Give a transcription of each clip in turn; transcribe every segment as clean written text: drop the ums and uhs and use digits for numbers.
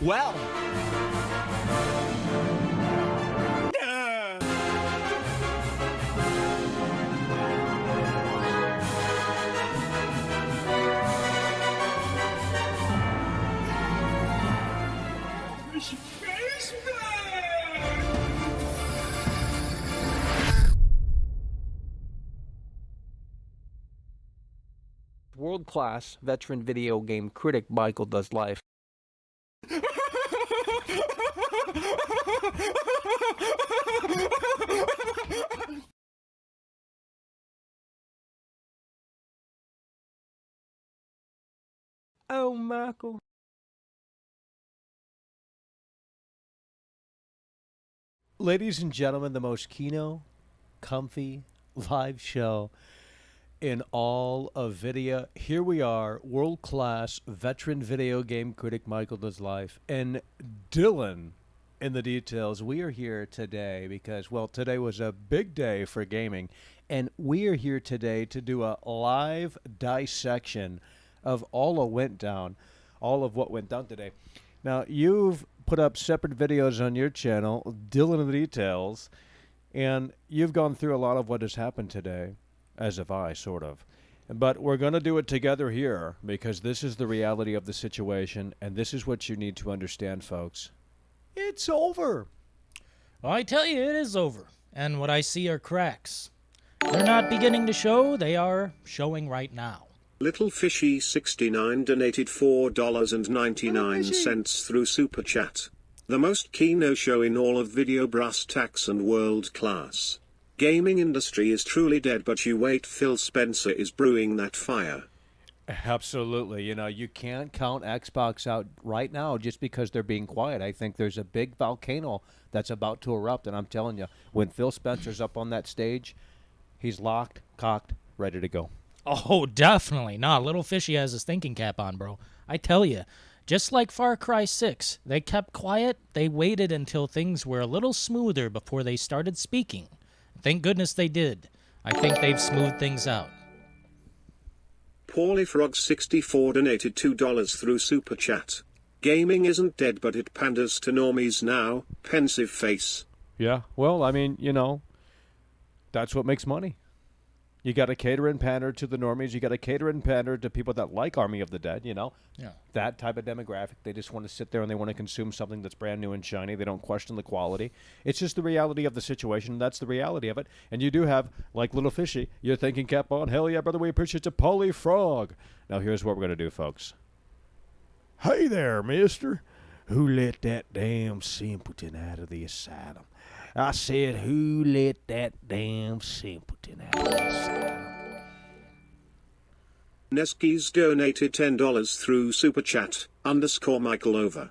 Well. World-class veteran video game critic Michael Does Life. Oh, Michael. Ladies and gentlemen, the most comfy live show in all of video. Here we are, world-class veteran video game critic Michael Does Life and Dillon in the Details. We are here today because, well, today was a big day for gaming, and we are here today to do a live dissection of all of what went down today. Now, you've put up separate videos on your channel, Dillon In The Details, and you've gone through a lot of what has happened today. As if I, sort of. But we're going to do it together here because this is the reality of the situation, and this is what you need to understand, folks. It's over. Well, I tell you, it is over. And what I see are cracks. They're not beginning to show, they are showing right now. Little Fishy 69 donated $4.99 through Super Chat. The most keyno show in all of video, brass tacks and world class. Gaming industry is truly dead, but you wait, Phil Spencer is brewing that fire. Absolutely. You know, you can't count Xbox out right now just because they're being quiet. I think there's a big volcano that's about to erupt, and I'm telling you, when Phil Spencer's up on that stage, he's locked, cocked, ready to go. Oh, definitely. Nah, Little Fishy has his thinking cap on, bro. I tell you, just like Far Cry 6, they kept quiet. They waited until things were a little smoother before they started speaking. Thank goodness they did. I think they've smoothed things out. PaulyFrog64 donated $2 through Super Chat. Gaming isn't dead, but it panders to normies now. Pensive face. Yeah, well, I mean, you know, that's what makes money. You got to cater and pander to the normies. You got to cater and pander to people that like Army of the Dead, you know. Yeah. That type of demographic. They just want to sit there and they want to consume something that's brand new and shiny. They don't question the quality. It's just the reality of the situation. That's the reality of it. And you do have, like Little Fishy, your thinking cap on. Hell yeah, brother, we appreciate you, Polly Frog. Now, here's what we're going to do, folks. Hey there, mister. Who let that damn simpleton out of the asylum? I said, who let that damn simpleton out of the asylum? Neskis donated $10 through Super Chat, _Michael over.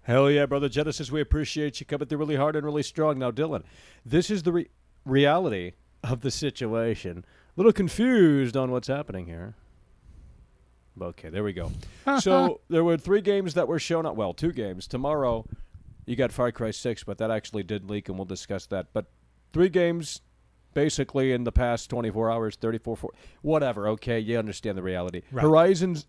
Hell yeah, brother Genesis, we appreciate you coming through really hard and really strong. Now, Dillon, this is the reality of the situation. A little confused on what's happening here. Okay, there we go. So there were 3 games that were shown up. Well, 2 games. Tomorrow, you got Far Cry 6, but that actually did leak, and we'll discuss that. But 3 games, basically, in the past 24 hours, 34, whatever. Okay, you understand the reality. Right. Horizons.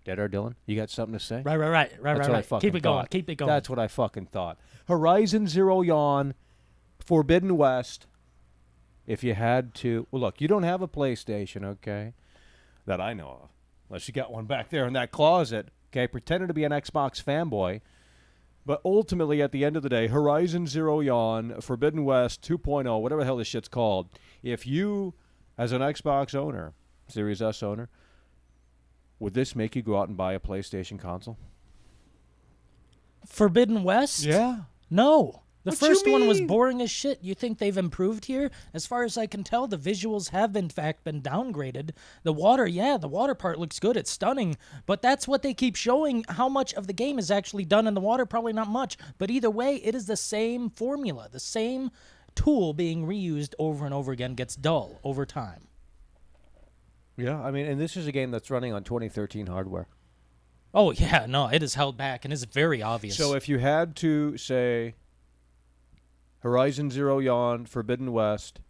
Dead or Dylan? You got something to say? Right. That's what I fucking Keep it going. thought. Keep it going. That's what I fucking thought. Horizon Zero Dawn, Forbidden West. If you had to, well, look, you don't have a PlayStation, okay, that I know of, unless you got one back there in that closet, okay, pretending to be an Xbox fanboy. But ultimately, at the end of the day, Horizon Zero Dawn, Forbidden West 2.0, whatever the hell this shit's called, if you, as an Xbox owner, Series S owner, would this make you go out and buy a PlayStation console? Forbidden West? Yeah. No. The What first you one was mean? boring as shit. You think they've improved here? As far as I can tell, the visuals have in fact been downgraded. The water part looks good. It's stunning. But that's what they keep showing. How much of the game is actually done in the water? Probably not much. But either way, it is the same formula. The same tool being reused over and over again gets dull over time. Yeah, I mean, and this is a game that's running on 2013 hardware. Oh, yeah. No, it is held back and is very obvious. So if you had to say Horizon Zero Dawn, Forbidden West,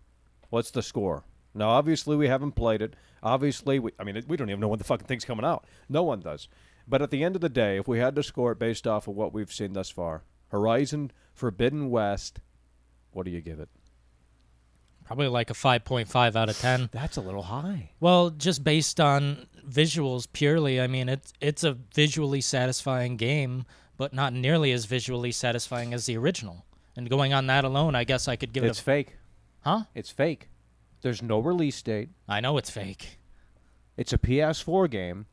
what's the score? Now, obviously, we haven't played it. Obviously, we don't even know when the fucking thing's coming out. No one does. But at the end of the day, if we had to score it based off of what we've seen thus far, Horizon Forbidden West, what do you give it? Probably like a 5.5 out of 10. That's a little high. Well, just based on visuals purely, I mean, it's a visually satisfying game, but not nearly as visually satisfying as the original. And going on that alone, I guess I could give It's it a... fake. Huh? It's fake. There's no release date. I know it's fake. It's a PS4 game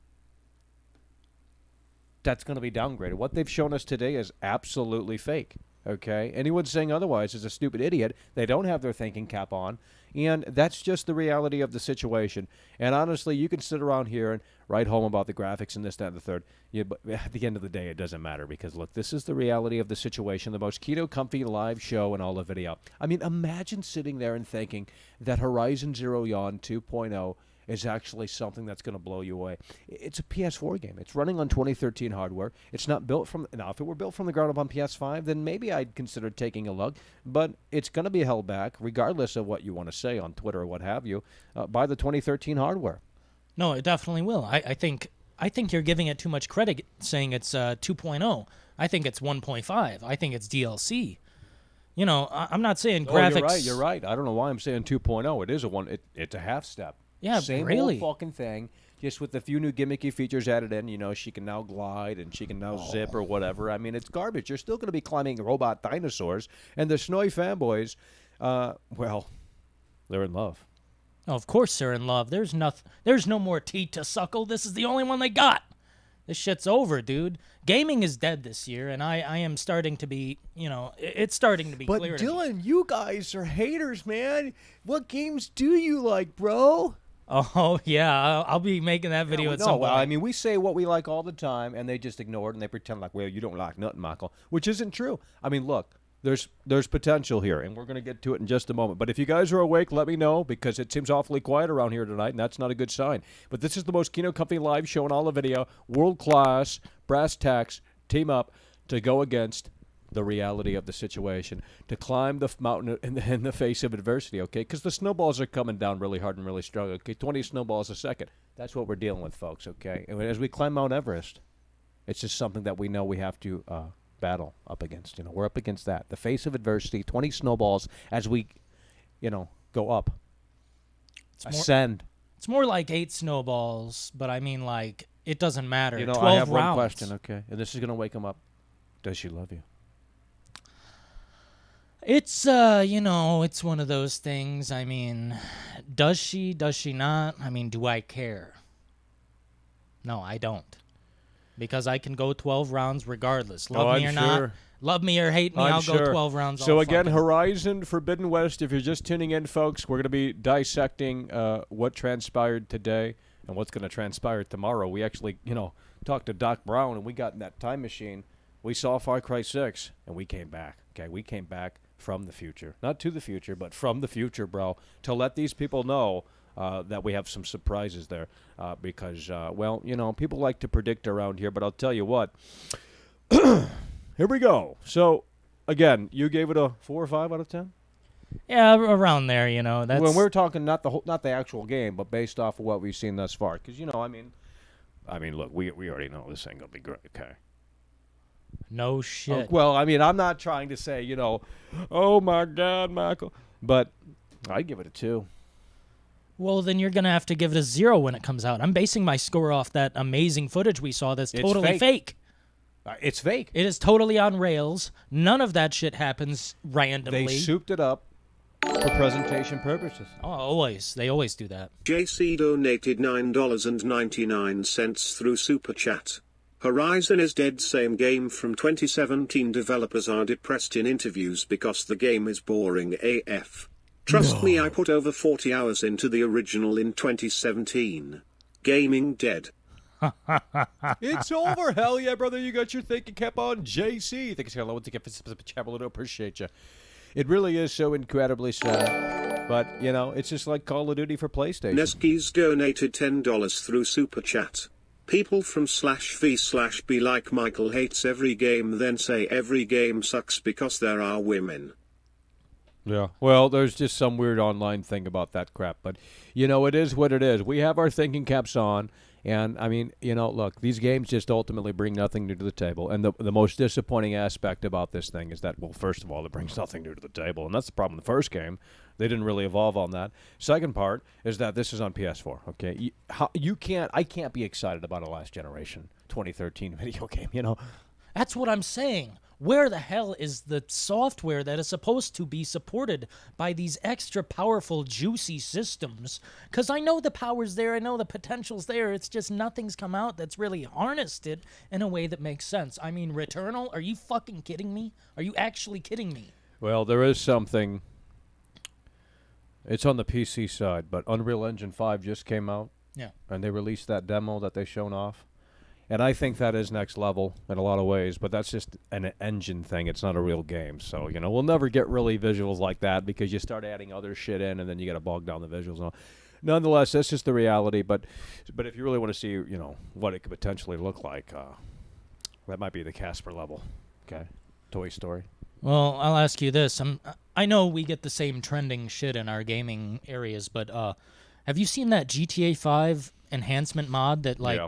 that's going to be downgraded. What they've shown us today is absolutely fake. Okay? Anyone saying otherwise is a stupid idiot. They don't have their thinking cap on. And that's just the reality of the situation. And honestly, you can sit around here and write home about the graphics and this, that, and the third. Yeah, but at the end of the day, it doesn't matter because, look, this is the reality of the situation, the most keto comfy live show in all of video. I mean, imagine sitting there and thinking that Horizon Zero Dawn 2.0 is actually something that's going to blow you away. It's a PS4 game. It's running on 2013 hardware. It's not built from... Now, if it were built from the ground up on PS5, then maybe I'd consider taking a look. But it's going to be held back, regardless of what you want to say on Twitter or what have you, by the 2013 hardware. No, it definitely will. I think you're giving it too much credit saying it's 2.0. I think it's 1.5. I think it's DLC. You know, I'm not saying graphics... Oh, you're right. I don't know why I'm saying 2.0. It is a one. It's a half step. Yeah, Same really. old fucking thing, just with a few new gimmicky features added in. You know, she can now glide and she can now zip or whatever. I mean, it's garbage. You're still going to be climbing robot dinosaurs. And the snowy fanboys, well, they're in love. Oh, of course they're in love. There's no more teat to suckle. This is the only one they got. This shit's over, dude. Gaming is dead this year, and I am starting to be, you know, it's starting to be clear to me. Dylan, you guys are haters, man. What games do you like, bro? Oh, yeah, I'll be making that video at some point. Well, I mean, we say what we like all the time, and they just ignore it, and they pretend like, well, you don't like nothing, Michael, which isn't true. I mean, look, there's potential here, and we're going to get to it in just a moment. But if you guys are awake, let me know, because it seems awfully quiet around here tonight, and that's not a good sign. But this is the most Kino Company live show in all the video, world-class, brass tacks, team up to go against the reality of the situation, to climb the mountain in the face of adversity, okay? Because the snowballs are coming down really hard and really strong, okay? 20 snowballs a second. That's what we're dealing with, folks, okay? And as we climb Mount Everest, it's just something that we know we have to battle up against. You know, we're up against that. The face of adversity, 20 snowballs as we, you know, go up, ascend. It's more like 8 snowballs, but I mean, like, it doesn't matter. You know, 12 I have rounds. one question, okay? And this is going to wake them up. Does she love you? It's, you know, it's one of those things. I mean, does she not? I mean, do I care? No, I don't. Because I can go 12 rounds regardless. Love me or not. Love me or hate me, I'll go 12 rounds. So again, Horizon Forbidden West, if you're just tuning in, folks, we're going to be dissecting what transpired today and what's going to transpire tomorrow. We actually, you know, talked to Doc Brown, and we got in that time machine. We saw Far Cry 6, and we came back. Okay, we came back from the future. Not to the future, but from the future, bro, to let these people know that we have some surprises there because, well, you know, people like to predict around here, but I'll tell you what. Here we go. So, again, you gave it a 4 or 5 out of 10? Yeah, around there, you know. That's When we're talking not the actual game, but based off of what we've seen thus far. Because, you know, I mean, look, we already know this ain't going to be great, okay? no shit. Well, I mean, I'm not trying to say, you know, oh, my God, Michael. But I'd give it a 2. Well, then you're going to have to give it a 0 when it comes out. I'm basing my score off that amazing footage we saw that's It's totally fake. It's fake. It is totally on rails. None of that shit happens randomly. They souped it up for presentation purposes. Oh, always. They always do that. JC donated $9.99 through Super Chat. Horizon is dead. Same game from 2017. Developers are depressed in interviews because the game is boring AF. Trust me, I put over 40 hours into the original in 2017. Gaming dead. It's over. Hell yeah, brother. You got your thinking cap on, JC. Thank you, Scott. Appreciate you. It really is so incredibly sad. But, you know, it's just like Call of Duty for PlayStation. Neskis donated $10 through Super Chat. People from /v/be like Michael hates every game, then say every game sucks because there are women. Yeah. Well, there's just some weird online thing about that crap. But, you know, it is what it is. We have our thinking caps on. And, I mean, you know, look, these games just ultimately bring nothing new to the table. And the most disappointing aspect about this thing is that, well, first of all, it brings nothing new to the table. And that's the problem in the first game. They didn't really evolve on that. Second part is that this is on PS4, okay? I can't be excited about a last generation 2013 video game, you know? That's what I'm saying. Where the hell is the software that is supposed to be supported by these extra powerful, juicy systems? Because I know the power's there, I know the potential's there, it's just nothing's come out that's really harnessed it in a way that makes sense. I mean, Returnal, are you fucking kidding me? Are you actually kidding me? Well, there is something. It's on the PC side, but Unreal Engine 5 just came out. Yeah. And they released that demo that they shown off. And I think that is next level in a lot of ways, but that's just an engine thing. It's not a real game. So, you know, we'll never get really visuals like that because you start adding other shit in and then you got to bog down the visuals and all. Nonetheless, that's just the reality. But if you really want to see, you know, what it could potentially look like, that might be the Casper level. Okay? Toy Story. Well, I'll ask you this. I know we get the same trending shit in our gaming areas, but have you seen that GTA 5 enhancement mod that, like...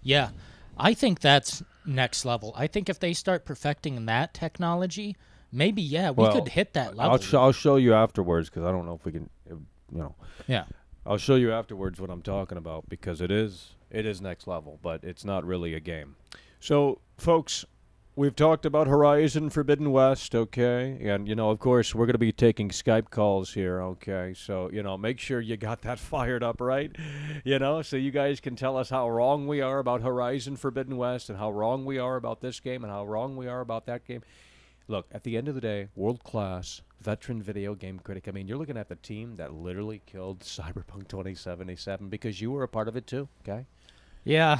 Yeah. I think that's next level. I think if they start perfecting that technology, maybe, we could hit that level. I'll show you afterwards because I don't know if we can, you know. Yeah. I'll show you afterwards what I'm talking about because it is next level, but it's not really a game. So, folks, we've talked about Horizon Forbidden West, okay? And, you know, of course, we're going to be taking Skype calls here, okay? So, you know, make sure you got that fired up, right? You know, so you guys can tell us how wrong we are about Horizon Forbidden West and how wrong we are about this game and how wrong we are about that game. Look, at the end of the day, world-class, veteran video game critic. I mean, you're looking at the team that literally killed Cyberpunk 2077 because you were a part of it too, okay? Yeah.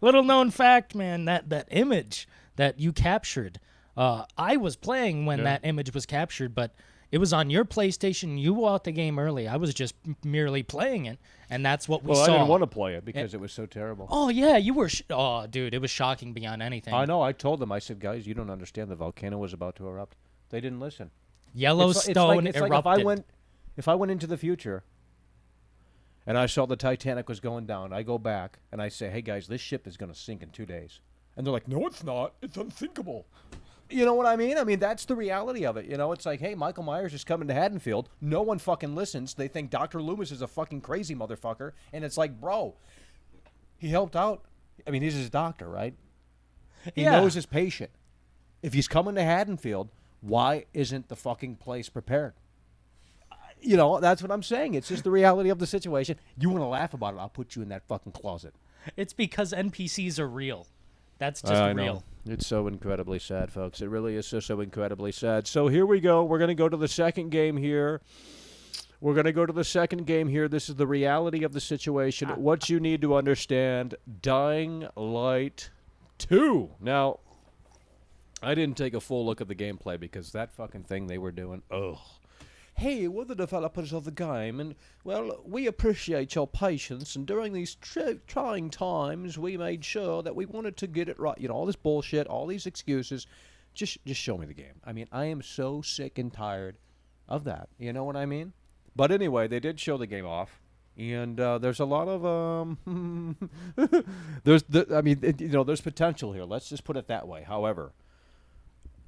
Little known fact, man, that image that you captured. I was playing when that image was captured, but it was on your PlayStation. You bought the game early. I was just merely playing it, and that's what we saw. Well, I didn't want to play it because it was so terrible. Oh, yeah, you were... oh, dude, it was shocking beyond anything. I know. I told them. I said, guys, you don't understand. The volcano was about to erupt. They didn't listen. Yellowstone it's erupted. Like if I went into the future and I saw the Titanic was going down, I go back and I say, hey, guys, this ship is going to sink in 2 days. And they're like, no, it's not. It's unthinkable. You know what I mean? I mean, that's the reality of it. You know, it's like, hey, Michael Myers is coming to Haddonfield. No one fucking listens. They think Dr. Loomis is a fucking crazy motherfucker. And it's like, bro, he helped out. I mean, he's his doctor, right? He knows his patient. If he's coming to Haddonfield, why isn't the fucking place prepared? You know, that's what I'm saying. It's just the reality of the situation. You want to laugh about it, I'll put you in that fucking closet. It's because NPCs are real. That's just I real. know. It's so incredibly sad, folks. It really is so incredibly sad. So here we go. We're going to go to the second game here. This is the reality of the situation. What you need to understand, Dying Light 2. Now, I didn't take a full look at the gameplay because that fucking thing they were doing, ugh. Hey, we're the developers of the game, and, well, we appreciate your patience, and during these trying times, we made sure that we wanted to get it right. You know, all this bullshit, all these excuses. Just show me the game. I mean, I am so sick and tired of that. You know what I mean? But anyway, they did show the game off, and there's a lot of, there's potential here. Let's just put it that way. However,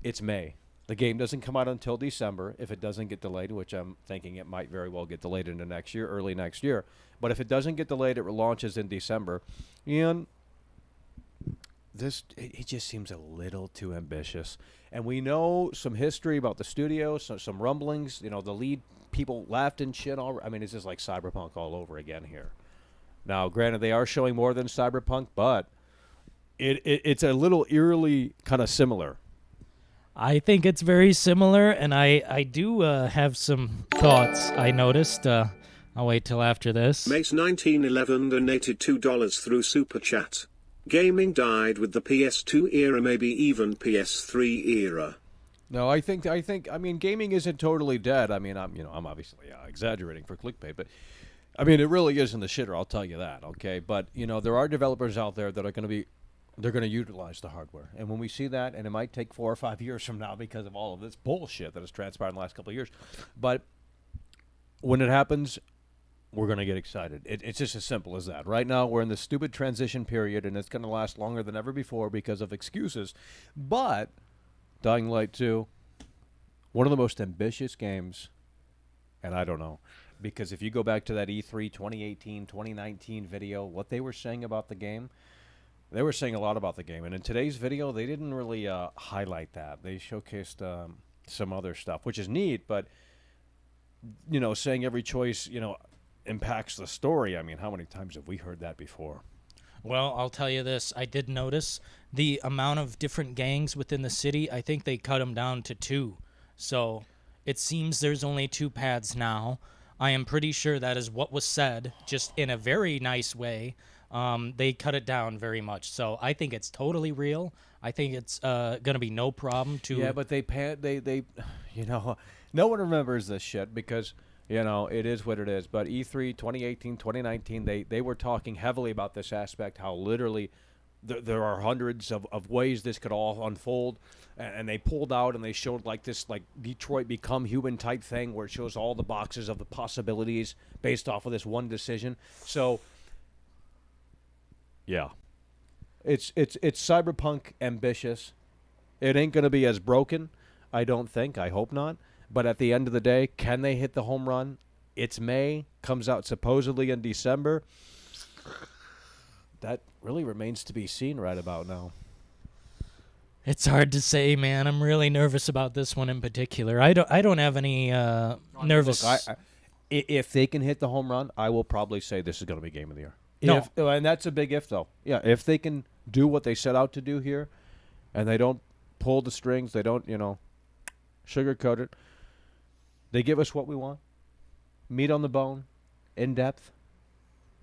it's May. The game doesn't come out until December if it doesn't get delayed, which I'm thinking it might very well get delayed into next year, early next year. But if it doesn't get delayed, it launches in December. And it just seems a little too ambitious. And we know some history about the studio, some rumblings. You know, the lead people laughed and shit. I mean, it's just like Cyberpunk all over again here. Now, granted, they are showing more than Cyberpunk, but it's a little eerily kind of similar. I think it's very similar, and I do have some thoughts I noticed. I'll wait till after this. Mace 1911 donated $2 through Super Chat. Gaming died with the PS2 era, maybe even PS3 era. No, I mean, gaming isn't totally dead. I mean, I'm obviously exaggerating for clickbait, but I mean, it really is in the shitter, I'll tell you that, okay? But, you know, there are developers out there that are going to be they're going to utilize the hardware. And when we see that, and it might take 4 or 5 years from now because of all of this bullshit that has transpired in the last couple of years, but when it happens, we're going to get excited. It's just as simple as that. Right now, we're in this stupid transition period, and it's going to last longer than ever before because of excuses. But Dying Light 2, one of the most ambitious games, and I don't know, because if you go back to that E3 2018, 2019 video, what they were saying about the game, they were saying a lot about the game, and in today's video, they didn't really highlight that. They showcased some other stuff, which is neat, but, you know, saying every choice, you know, impacts the story. I mean, how many times have we heard that before? Well, I'll tell you this. I did notice the amount of different gangs within the city. I think they cut them down to 2. So it seems there's only 2 paths now. I am pretty sure that is what was said, just in a very nice way. They cut it down very much, so I think it's totally real. I think it's gonna be no problem to. Yeah, but they, you know, no one remembers this shit because, you know, it is what it is. But E3 2018, 2019, they were talking heavily about this aspect, how literally there are hundreds of ways this could all unfold, and they pulled out and they showed like this like Detroit Become Human type thing where it shows all the boxes of the possibilities based off of this one decision. So. Yeah, it's Cyberpunk ambitious. It ain't gonna be as broken, I don't think. I hope not. But at the end of the day, can they hit the home run? It's May, comes out supposedly in December. That really remains to be seen right about now. It's hard to say, man. I'm really nervous about this one in particular. I don't have any nervous. Look, if they can hit the home run, I will probably say this is gonna be Game of the Year. No. And that's a big if, though. Yeah, if they can do what they set out to do here, and they don't pull the strings, they don't, you know, sugarcoat it, they give us what we want, meat on the bone, in depth.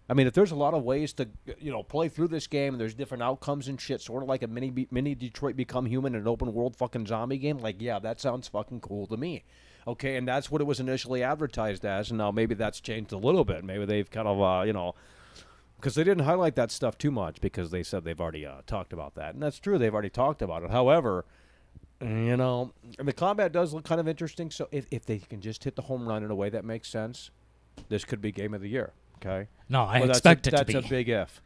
I mean, if there's a lot of ways to, you know, play through this game, and there's different outcomes and shit, sort of like a mini Detroit Become Human, an open world fucking zombie game, like, yeah, that sounds fucking cool to me. Okay, and that's what it was initially advertised as, and now maybe that's changed a little bit. Maybe they've kind of, you know, because they didn't highlight that stuff too much because they said they've already talked about that. And that's true. They've already talked about it. However, you know, the combat does look kind of interesting. So if they can just hit the home run in a way that makes sense, this could be Game of the Year. Okay? No, I expect it to be. That's a big if.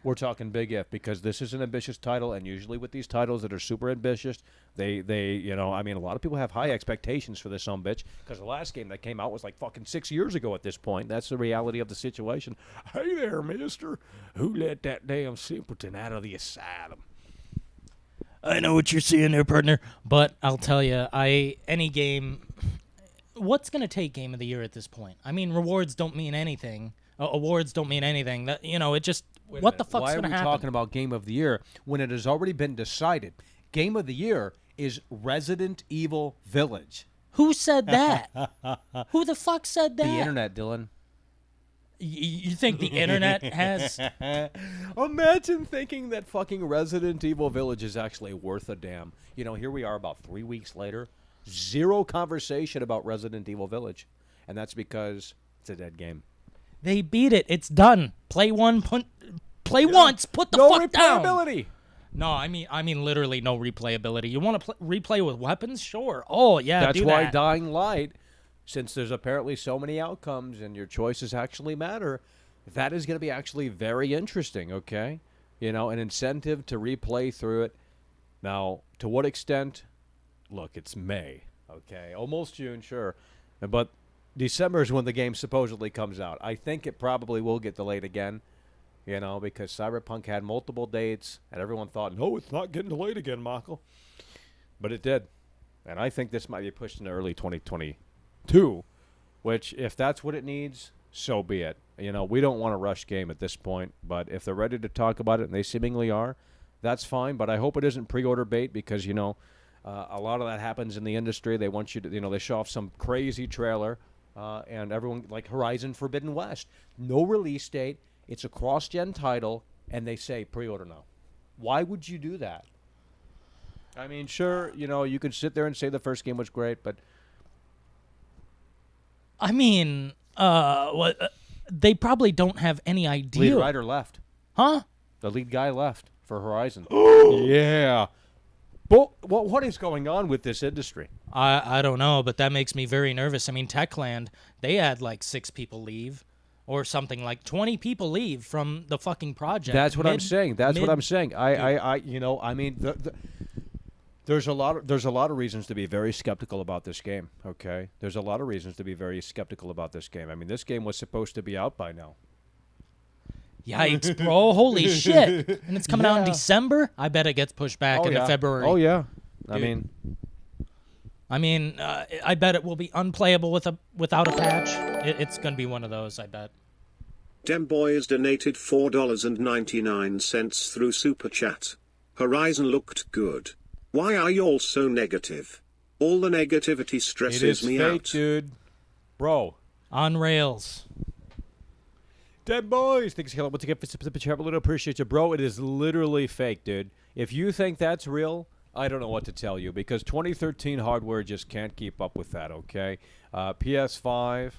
We're talking big if because this is an ambitious title, and usually with these titles that are super ambitious, they you know, I mean, a lot of people have high expectations for this sumbitch because the last game that came out was like fucking 6 years ago at this point. That's the reality of the situation. Hey there, mister. Who let that damn simpleton out of the asylum? I know what you're seeing there, partner, but I'll tell you, any game, what's going to take Game of the Year at this point? I mean, rewards don't mean anything. Awards don't mean anything. That, you know, it just... What the fuck's going to happen? Why are we talking about Game of the Year when it has already been decided? Game of the Year is Resident Evil Village. Who said that? Who the fuck said that? The internet, Dylan. You think the internet has? Imagine thinking that fucking Resident Evil Village is actually worth a damn. You know, here we are about 3 weeks later, zero conversation about Resident Evil Village, and that's because it's a dead game. They beat it. It's done. Play once. Put the No fuck down. replayability. No, I mean literally no replayability. You want to replay with weapons? Sure. Oh yeah, That's do why that. Dying Light, since there's apparently so many outcomes and your choices actually matter, that is going to be actually very interesting, okay? You know, an incentive to replay through it. Now, to what extent? Look, it's May, okay? Almost June, sure. But December is when the game supposedly comes out. I think it probably will get delayed again, you know, because Cyberpunk had multiple dates, and everyone thought, no, it's not getting delayed again, Michael. But it did. And I think this might be pushed into early 2022, which, if that's what it needs, so be it. You know, we don't want a rush game at this point, but if they're ready to talk about it, and they seemingly are, that's fine. But I hope it isn't pre-order bait because, you know, a lot of that happens in the industry. They want you to, you know, they show off some crazy trailer, and everyone, like Horizon Forbidden West, no release date. It's a cross-gen title, and they say pre-order now. Why would you do that? I mean, sure, you know, you could sit there and say the first game was great, but I mean, they probably don't have any idea. lead writer left. Huh? The lead guy left for Horizon. Yeah. But what is going on with this industry? I don't know, but that makes me very nervous. I mean, Techland, they had like 6 people leave. Or something like 20 people leave from the fucking project. That's what I'm saying. That's what I'm saying. I you know, I mean, there's a lot of reasons to be very skeptical about this game. Okay, there's a lot of reasons to be very skeptical about this game. I mean, this game was supposed to be out by now. Yikes, bro! Holy shit! And it's coming out in December. I bet it gets pushed back into February. Oh yeah. Dude. I mean, I bet it will be unplayable without a patch. It's gonna be one of those. I bet. Demboys donated $4.99 through Super Chat. Horizon looked good. Why are y'all so negative? All the negativity stresses me fake, out. dude. Bro. On rails. Dead boys. Thanks, Caleb. Once again, for a little appreciate you, bro. It is literally fake, dude. If you think that's real, I don't know what to tell you because 2013 hardware just can't keep up with that, okay? PS5,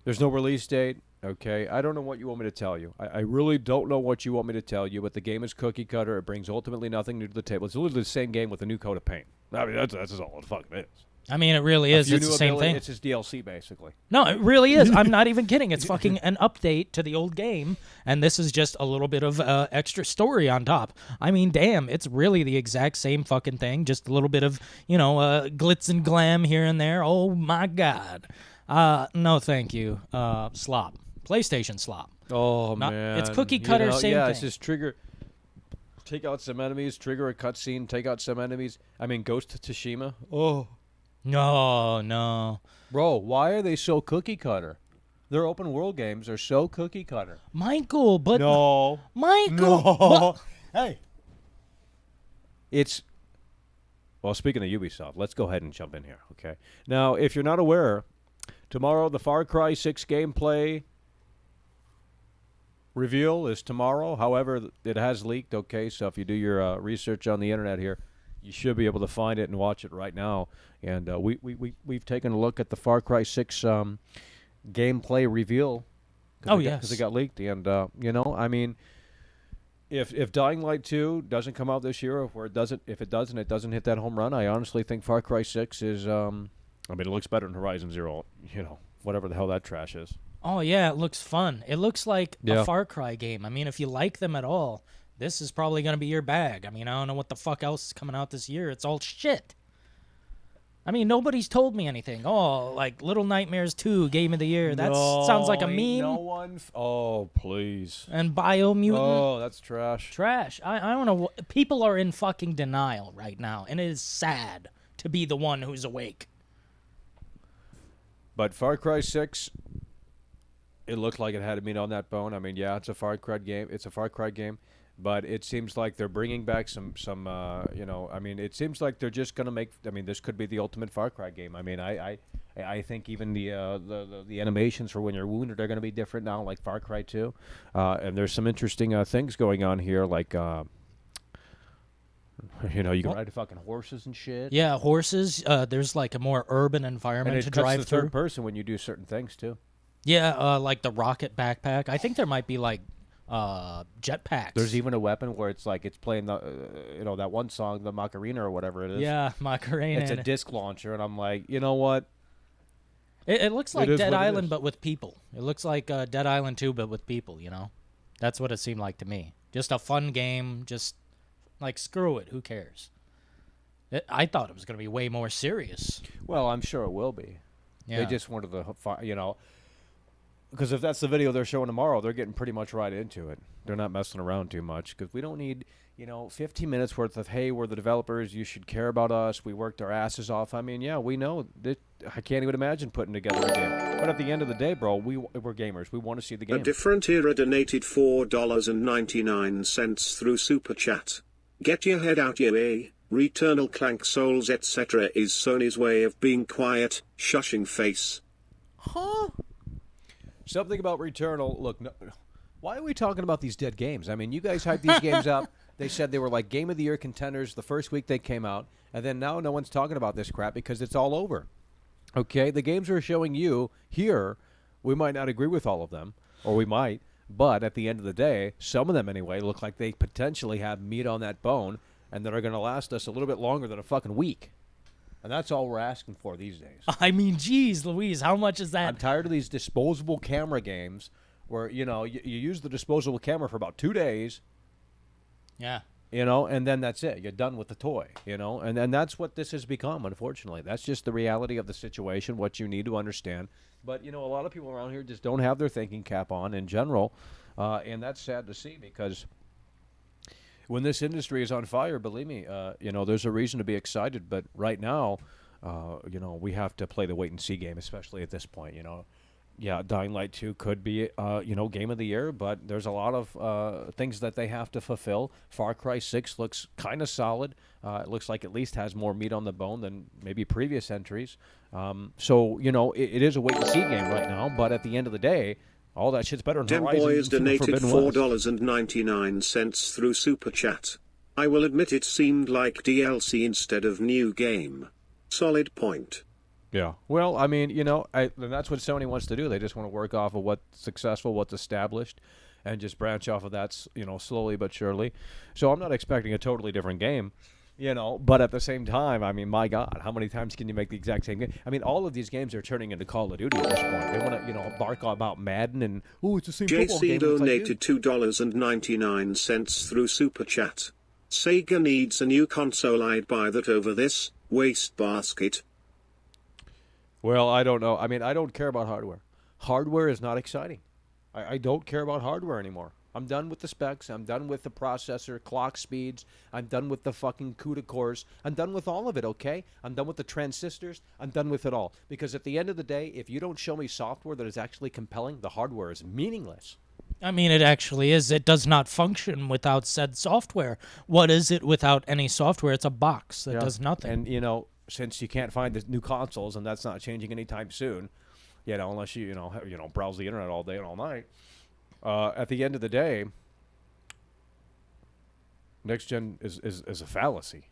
there's no release date, okay? I don't know what you want me to tell you. I really don't know what you want me to tell you, but the game is cookie cutter. It brings ultimately nothing new to the table. It's literally the same game with a new coat of paint. I mean, that's all it fucking is. I mean, it really is. It's the same thing. It's just DLC, basically. No, it really is. I'm not even kidding. It's fucking an update to the old game, and this is just a little bit of extra story on top. I mean, damn, it's really the exact same fucking thing, just a little bit of, you know, glitz and glam here and there. Oh, my God. No, thank you. Slop. PlayStation slop. Oh, man. It's cookie cutter, same thing. It's just trigger... Take out some enemies, trigger a cutscene, take out some enemies. I mean, Ghost of Tsushima. Oh. No. Bro, why are they so cookie cutter? Their open world games are so cookie cutter. Michael, but... No. Michael! No. Hey. It's... Well, speaking of Ubisoft, let's go ahead and jump in here, okay? Now, if you're not aware, tomorrow the Far Cry 6 gameplay reveal is tomorrow. However, it has leaked, okay? So if you do your research on the internet here, you should be able to find it and watch it right now. And we've taken a look at the Far Cry 6 gameplay reveal. Yes. Because it got leaked. And, you know, I mean, if Dying Light 2 doesn't come out this year, or if it doesn't hit that home run, I honestly think Far Cry 6 is, I mean, it looks better than Horizon Zero, you know, whatever the hell that trash is. Oh, yeah, it looks fun. It looks like a Far Cry game. I mean, if you like them at all, this is probably going to be your bag. I mean, I don't know what the fuck else is coming out this year. It's all shit. I mean, nobody's told me anything. Oh, like Little Nightmares 2, Game of the Year. That sounds like a meme. No one. Oh, please. And Biomutant. Oh, that's trash. Trash. I don't know. People are in fucking denial right now, and it is sad to be the one who's awake. But Far Cry 6, it looked like it had meat on that bone. I mean, yeah, it's a Far Cry game. But it seems like they're bringing back I mean, it seems like they're just going to make, I mean, this could be the ultimate Far Cry game. I mean, I think even the animations for when you're wounded are going to be different now, like Far Cry 2. And there's some interesting things going on here, like, you can ride fucking horses and shit. Yeah, horses. There's like a more urban environment And to it cuts drive to through. third person when you do certain things, too. Yeah, like the rocket backpack. I think there might be like jetpacks. There's even a weapon where it's like it's playing the, that one song, the Macarena or whatever it is. Yeah, Macarena. It's a disc launcher, and I'm like, you know what? It looks like is Dead what it Island, is. but with people. It looks like Dead Island 2, but with people, That's what it seemed like to me. Just a fun game, just like, screw it, who cares? I thought it was going to be way more serious. Well, I'm sure it will be. Yeah. They just wanted to, because if that's the video they're showing tomorrow, they're getting pretty much right into it. They're not messing around too much because we don't need, 15 minutes worth of, hey, we're the developers, you should care about us, we worked our asses off. I mean, yeah, we know that. I can't even imagine putting together a game. But at the end of the day, bro, we're gamers. We want to see the A game. different era donated $4.99 through Super Chat. Get your head out your way. Returnal Clank Souls etc. is Sony's way of being quiet, shushing face. Huh? Something about Returnal. Look, no, why are we talking about these dead games? I mean, you guys hyped these games up. They said they were like Game of the Year contenders the first week they came out, and then now no one's talking about this crap because it's all over. Okay, the games we're showing you here, we might not agree with all of them, or we might, but at the end of the day, some of them anyway look like they potentially have meat on that bone and that are going to last us a little bit longer than a fucking week. And that's all we're asking for these days. I mean, geez, Louise, how much is that? I'm tired of these disposable camera games where, you use the disposable camera for about 2 days, Yeah. and then that's it. You're done with the toy, and that's what this has become, unfortunately. That's just the reality of the situation, what you need to understand. But, a lot of people around here just don't have their thinking cap on in general, and that's sad to see because when this industry is on fire, believe me, there's a reason to be excited. But right now, we have to play the wait-and-see game, especially at this point, Yeah, Dying Light 2 could be, Game of the Year, but there's a lot of things that they have to fulfill. Far Cry 6 looks kind of solid. It looks like at least has more meat on the bone than maybe previous entries. So, it is a wait-and-see game right now, but at the end of the day, all that shit's better than Horizon Demboy has and donated Forbidden West. $4.99 through Super Chat. I will admit it seemed like DLC instead of new game. Solid point. Yeah. Well, I mean, and that's what Sony wants to do. They just want to work off of what's successful, what's established, and just branch off of that, slowly but surely. So I'm not expecting a totally different game, but at the same time, I mean, my God, how many times can you make the exact same game? I mean, all of these games are turning into Call of Duty at this point. They want to, bark about Madden and, it's the same football JC game. And it's like, donated $2.99 through Super Chat. Sega needs a new console. I'd buy that over this wastebasket. well, I don't know. I mean, I don't care about hardware. Hardware is not exciting. I don't care about hardware anymore. I'm done with the specs. I'm done with the processor, clock speeds. I'm done with the fucking CUDA cores. I'm done with all of it, okay? I'm done with the transistors. I'm done with it all. Because at the end of the day, if you don't show me software that is actually compelling, the hardware is meaningless. I mean, it actually is. It does not function without said software. What is it without any software? It's a box that does nothing. And, since you can't find the new consoles, and that's not changing anytime soon, unless you, browse the internet all day and all night, at the end of the day, next gen is a fallacy.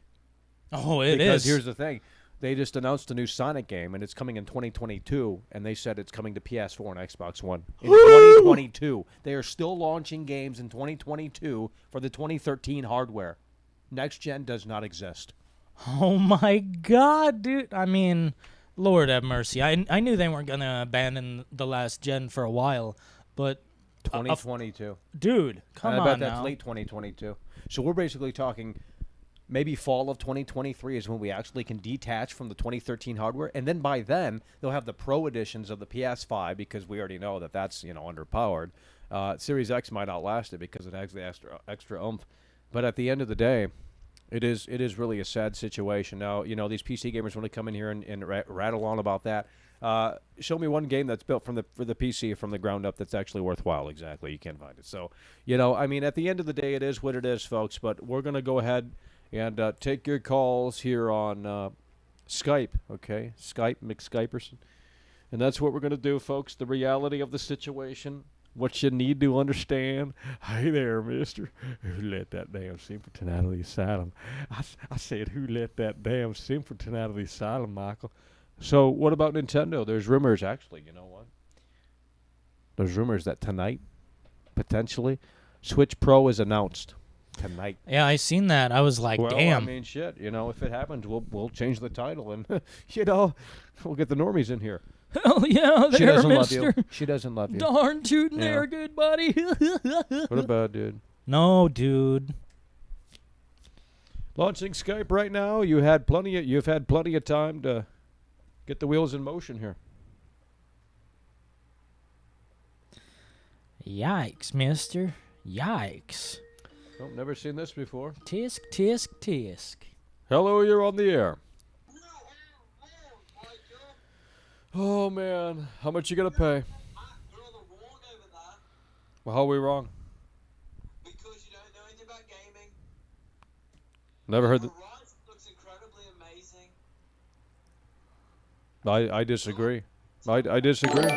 Oh, it is. Because here's the thing. They just announced a new Sonic game, and it's coming in 2022, and they said it's coming to PS4 and Xbox One in 2022. They are still launching games in 2022 for the 2013 hardware. Next gen does not exist. Oh, my God, dude. I mean, Lord have mercy. I knew they weren't going to abandon the last gen for a while, but 2022. dude, come I on bet that's now. late 2022. So we're basically talking maybe fall of 2023 is when we actually can detach from the 2013 hardware. And then by then, they'll have the Pro editions of the PS5 because we already know that that's, underpowered. Series X might outlast it because it has the extra oomph. But at the end of the day, it is really a sad situation. Now, these PC gamers want to come in here and rattle on about that. Show me one game that's built for the PC from the ground up that's actually worthwhile. Exactly, you can't find it. So, I mean, at the end of the day, it is what it is, folks. But we're gonna go ahead and take your calls here on Skype. Okay, Skype, McSkyperson, and that's what we're gonna do, folks. The reality of the situation. What you need to understand. Hey there, mister. Who let that damn simpleton out of the asylum? I said, who let that damn simpleton out of the asylum, Michael? So, what about Nintendo? There's rumors, actually. You know what? There's rumors that tonight, potentially, Switch Pro is announced. Tonight. Yeah, I seen that. I was like, Well, damn. I mean, shit. If it happens, we'll change the title and, we'll get the normies in here. Hell yeah, She there, doesn't love mister. you. She doesn't love you. Darn tootin' Yeah. there, good buddy. What about, dude? No, dude. Launching Skype right now. You've had plenty of time to get the wheels in motion here. Yikes, mister. Yikes. Nope, never seen this before. Tisk, tisk, tisk. Hello, you're on the air. Oh, man. How much you gonna pay? You're on the wrong over there Well, how are we wrong? because you don't know anything about gaming. Never heard that. Horizon looks incredibly amazing. I disagree. I disagree. Well,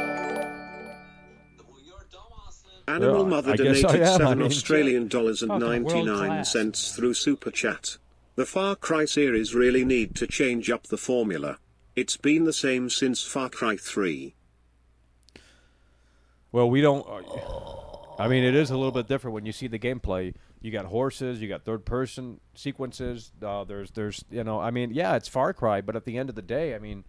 you're a dumbass then. Animal Yeah, Mother I guess donated I am. I $7 mean, Australian dollars and Fucking 99 world-class. cents through Super Chat. The Far Cry series really need to change up the formula. It's been the same since Far Cry 3. Well, we don't. I mean, it is a little bit different when you see the gameplay. You got horses, you got third-person sequences. There's, I mean, yeah, it's Far Cry, but at the end of the day, I mean,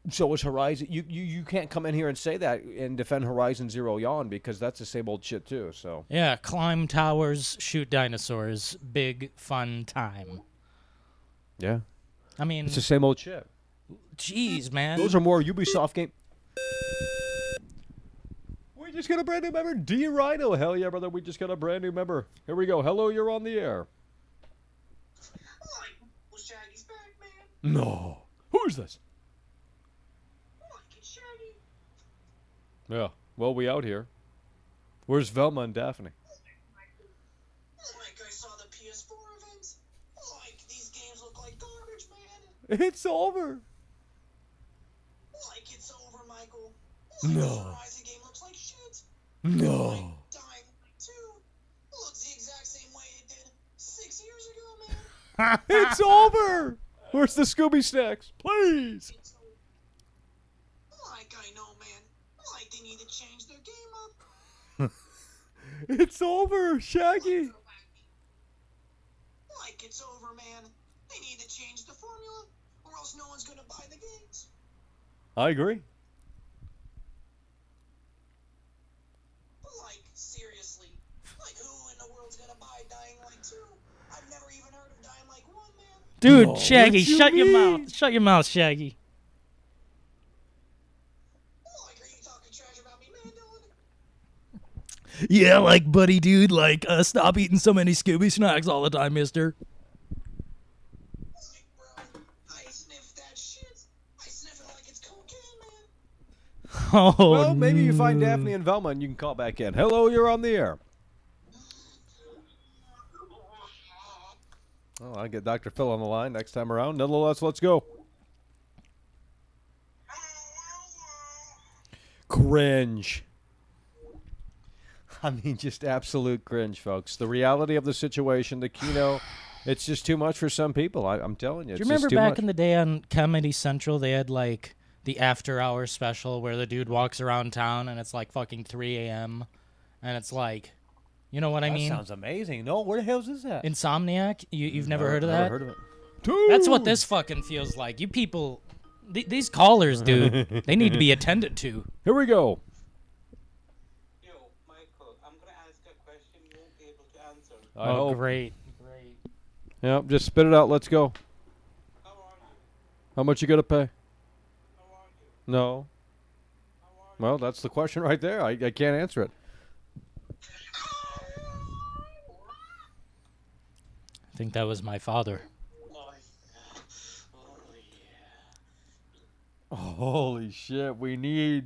so is Horizon. You can't come in here and say that and defend Horizon Zero Dawn because that's the same old shit too. So Yeah, climb towers, shoot dinosaurs. Big, fun time. yeah, I mean, it's the same old shit. jeez, man. Those are more Ubisoft game. We just got a brand new member, D Rhino. Hell yeah, brother! We just got a brand new member. Here we go. Hello, you're on the air. Well, Shaggy's back, man. No, who's this? It's Shaggy. Yeah, well, we out here. Where's Velma and Daphne? Like I saw the PS4 events. Like these games look like garbage, man. It's over. Like it's over, Michael. No. This Horizon game looks like shit. No. Dying Light 2 looks the exact same way it did 6 years ago, man. It's over. Where's the Scooby Snacks? Please. Like I know, man. Like they need to change their game up. It's over, Shaggy. Like it's over, man. They need to change the formula, or else no one's gonna buy the games. I agree. Like seriously, like who in the world's gonna buy Dying Light 2? I've never even heard of Dying Light 1, man. Dude, No, Shaggy, what you shut your mean? mouth. Shut your mouth, Shaggy. Like, are you talking trash about me, man, Dillon? Yeah, like, buddy, dude, like, stop eating so many Scooby Snacks all the time, mister. Like, bro, I sniff that shit. I sniff it like it's cocaine, man. Oh, Well, maybe you find Daphne and Velma and you can call back in. Hello, you're on the air. Oh, I get Dr. Phil on the line next time around. Nonetheless, let's go. Cringe. I mean, just absolute cringe, folks. The reality of the situation, the Kino, it's just too much for some people. I'm telling you. do you remember back in the day on Comedy Central, they had, like, the after-hour special where the dude walks around town and it's, like, fucking 3 a.m. And it's like, you know what I mean? sounds amazing. No, where the hell is that? Insomniac? You've never heard of that? Never heard of it. That's what this fucking feels like. You people, these callers, dude, they need to be attended to. Here we go. Yo, Michael, I'm gonna ask a question you won't be able to answer. I Oh, hope. great. Great. Yep, just spit it out. Let's go. How are you? How much you gonna pay? How are you? No. How are you? Well, that's the question right there. I can't answer it. I think that was my father. Oh, yeah. Oh, yeah. Holy shit, we need.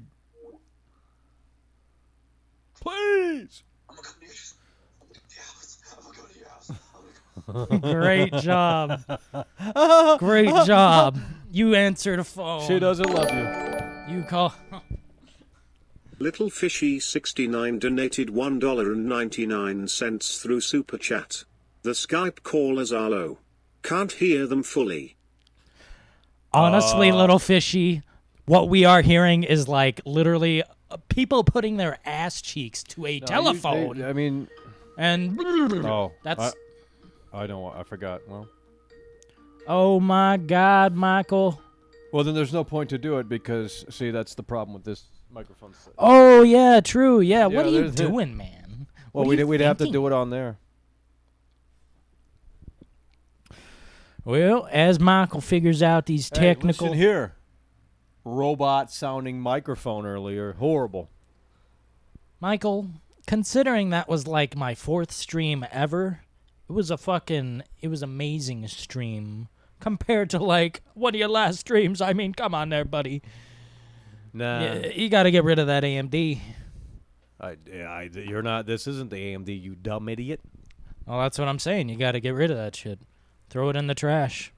Please! I'm gonna come to your house. I'm gonna go to your house. I'm gonna go. Great job. Great job. You answer the phone. She doesn't love you. You call. Little Fishy 69 donated $1.99 through Super Chat. The Skype callers are low. Can't hear them fully. Honestly, little fishy, what we are hearing is like literally people putting their ass cheeks to a telephone. I mean, and oh, that's. I don't. I forgot. Well, Oh my God, Michael. well, then there's no point to do it because see, that's the problem with this microphone. Oh yeah, true. Yeah, what Yeah, are you there's the- doing, man? Well, What are you we'd have to thinking? do it on there. Well, as Michael figures out these technical. Hey, listen here. Robot sounding microphone earlier. Horrible. Michael, considering that was like my 4th stream ever, it was amazing stream compared to like one of your last streams. I mean, come on there, buddy. Nah. You got to get rid of that AMD. You're not. This isn't the AMD, you dumb idiot. Well, that's what I'm saying. You got to get rid of that shit. Throw it in the trash.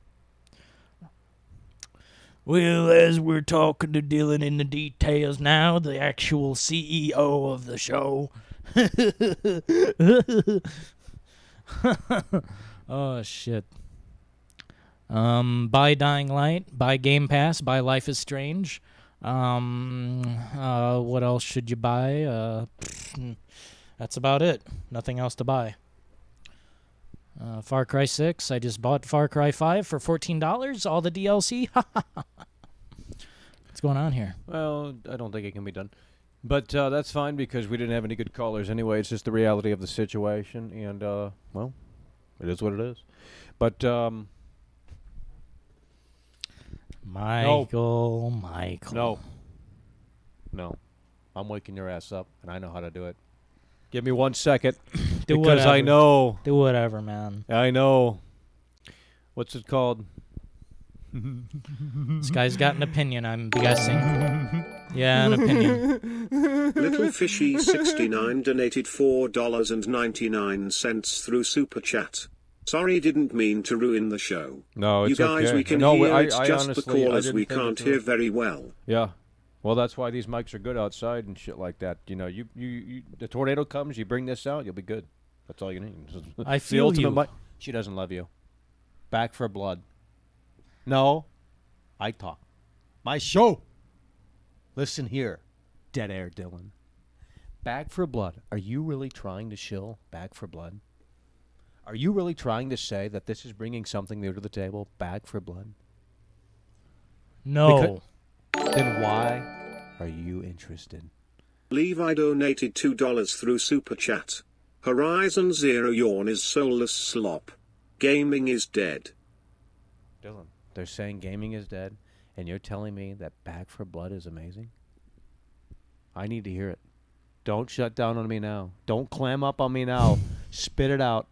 Well, as we're talking to Dillon in the details now, the actual CEO of the show. Oh, shit. Buy Dying Light, buy Game Pass, buy Life is Strange. What else should you buy? That's about it. Nothing else to buy. Far Cry 6. I just bought Far Cry 5 for $14. All the DLC. What's going on here? Well, I don't think it can be done. But that's fine because we didn't have any good callers anyway. It's just the reality of the situation. And, well, it is what it is. But, Michael. no. I'm waking your ass up, and I know how to do it. Give me 1 second. Do because I whatever. know. Do whatever, man. I know. What's it called? This guy's got an opinion, I'm guessing. Yeah, an opinion. Little Fishy 69 donated $4.99 through Super Chat. Sorry, didn't mean to ruin the show. No, You it's guys, okay. we can No, hear. I It's just the honestly, I callers didn't we think can't it hear was- very well. Yeah. Well, that's why these mics are good outside and shit like that. You know, you the tornado comes, you bring this out, you'll be good. That's all you need. I It's the feel ultimate you. mic. She doesn't love you. Back for blood. No, I talk. My show. Listen here, dead air Dylan. Back for blood. Are you really trying to shill Back for blood? Are you really trying to say that this is bringing something new to the table? Back for blood? No. Then why are you interested? Levi donated $2 through Super Chat. Horizon Zero Yawn is soulless slop. Gaming is dead. Dylan, they're saying gaming is dead, and you're telling me that Back for Blood is amazing? I need to hear it. Don't shut down on me now. Don't clam up on me now. Spit it out.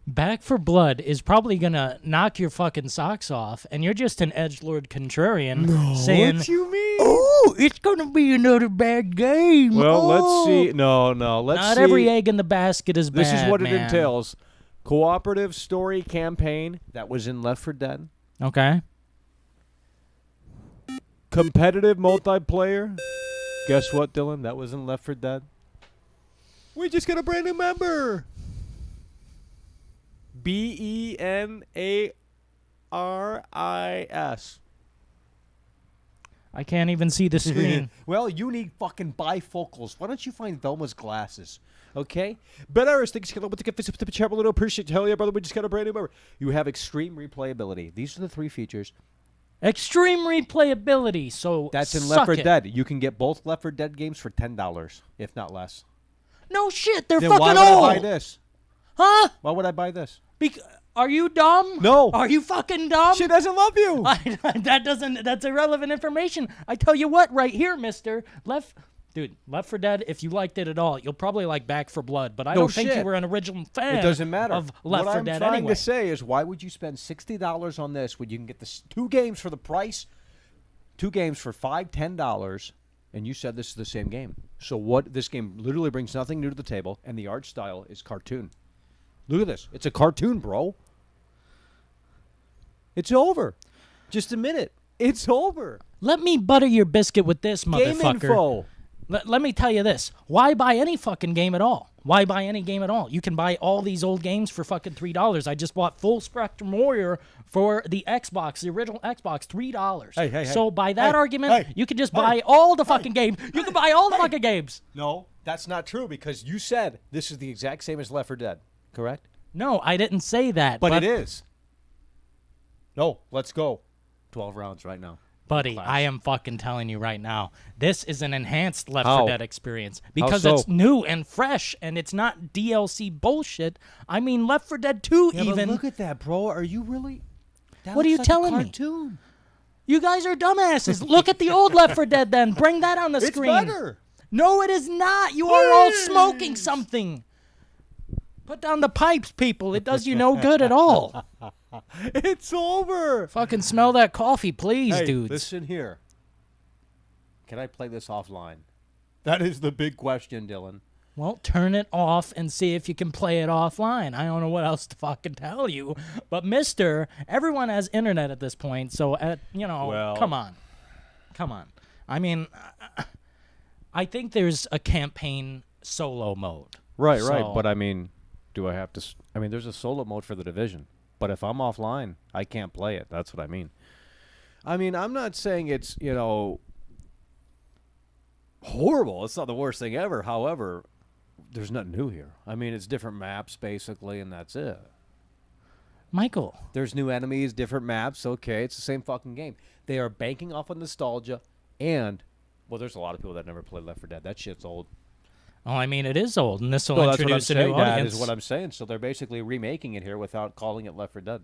Back for Blood is probably going to knock your fucking socks off, and you're just an edgelord contrarian saying, you mean? oh, it's going to be another bad game. Well, let's Oh." see. No, let's Not see. every egg in the basket is bad, This is what it man. entails. Cooperative story campaign that was in Left 4 Dead. Okay. Competitive multiplayer. Guess what, Dylan? That was in Left 4 Dead. We just got a brand new member. BENARIS. I can't even see the screen. Well, you need fucking bifocals. Why don't you find Velma's glasses? Okay? Benaris, thanks for the gift. Appreciate it. Hell yeah, brother. We just got a brand new member. You have extreme replayability. These are the 3 features. Extreme replayability. So That's in suck Left 4 it. Dead. You can get both Left 4 Dead games for $10, if not less. No shit. They're Then fucking why would old. I buy this? Huh? Why would I buy this? Are you dumb? No. Are you fucking dumb? She doesn't love you. That's irrelevant information. I tell you what, right here, mister. Left 4 Dead, if you liked it at all, you'll probably like Back for Blood, but I No don't think shit. you were an original fan It doesn't matter. of Left what 4 I'm Dead trying anyway. to say is, why would you spend $60 on this when you can get the 2 games for the price 2 games for $5, $10, and you said this is the same game. So what? This game literally brings nothing new to the table, and the art style is cartoon. Look at this. It's a cartoon, bro. It's over. Just admit it. It's over. Let me butter your biscuit with this, Game motherfucker. info. Let me tell you this. Why buy any fucking game at all? Why buy any game at all? You can buy all these old games for fucking $3. I just bought Full Spectrum Warrior for the Xbox, the original Xbox, $3. Hey. So by that argument, Hey. you can just buy all the fucking games. You can buy all the fucking games. No, that's not true because you said this is the exact same as Left 4 Dead, correct? No, I didn't say that. But it is. No, let's go. 12 rounds right now. Buddy, Class. I am fucking telling you right now, this is an enhanced Left How? 4 Dead experience because so? it's new and fresh and it's not DLC bullshit. I mean, Left 4 Dead 2 Yeah, even. but look at that, bro. Are you really? That What are looks you like telling a me? cartoon. You guys are dumbasses. Look at the old Left 4 Dead then. Bring that on the It's screen. better. No, it is not. You are all smoking something. Put down the pipes, people. It does you no good at all. It's over. Fucking smell that coffee, please, Hey, dudes. listen here. Can I play this offline? That is the big question, Dylan. Well, turn it off and see if you can play it offline. I don't know what else to fucking tell you. But, mister, everyone has internet at this point, so, Well- come on. Come on. I mean, I think there's a campaign solo mode. Right. So- But I mean, do I have to? I mean, there's a solo mode for the Division. But if I'm offline, I can't play it. That's what I mean. I mean, I'm not saying it's, horrible. It's not the worst thing ever. However, there's nothing new here. I mean, it's different maps, basically, and that's it. Michael. There's new enemies, different maps. Okay, it's the same fucking game. They are banking off on nostalgia, and, well, there's a lot of people that never played Left 4 Dead. That shit's old. Oh, I mean, it is old, and this will Well, that's what I'm introduce a new saying. That audience. is what I'm saying. So they're basically remaking it here without calling it Left 4 Dead.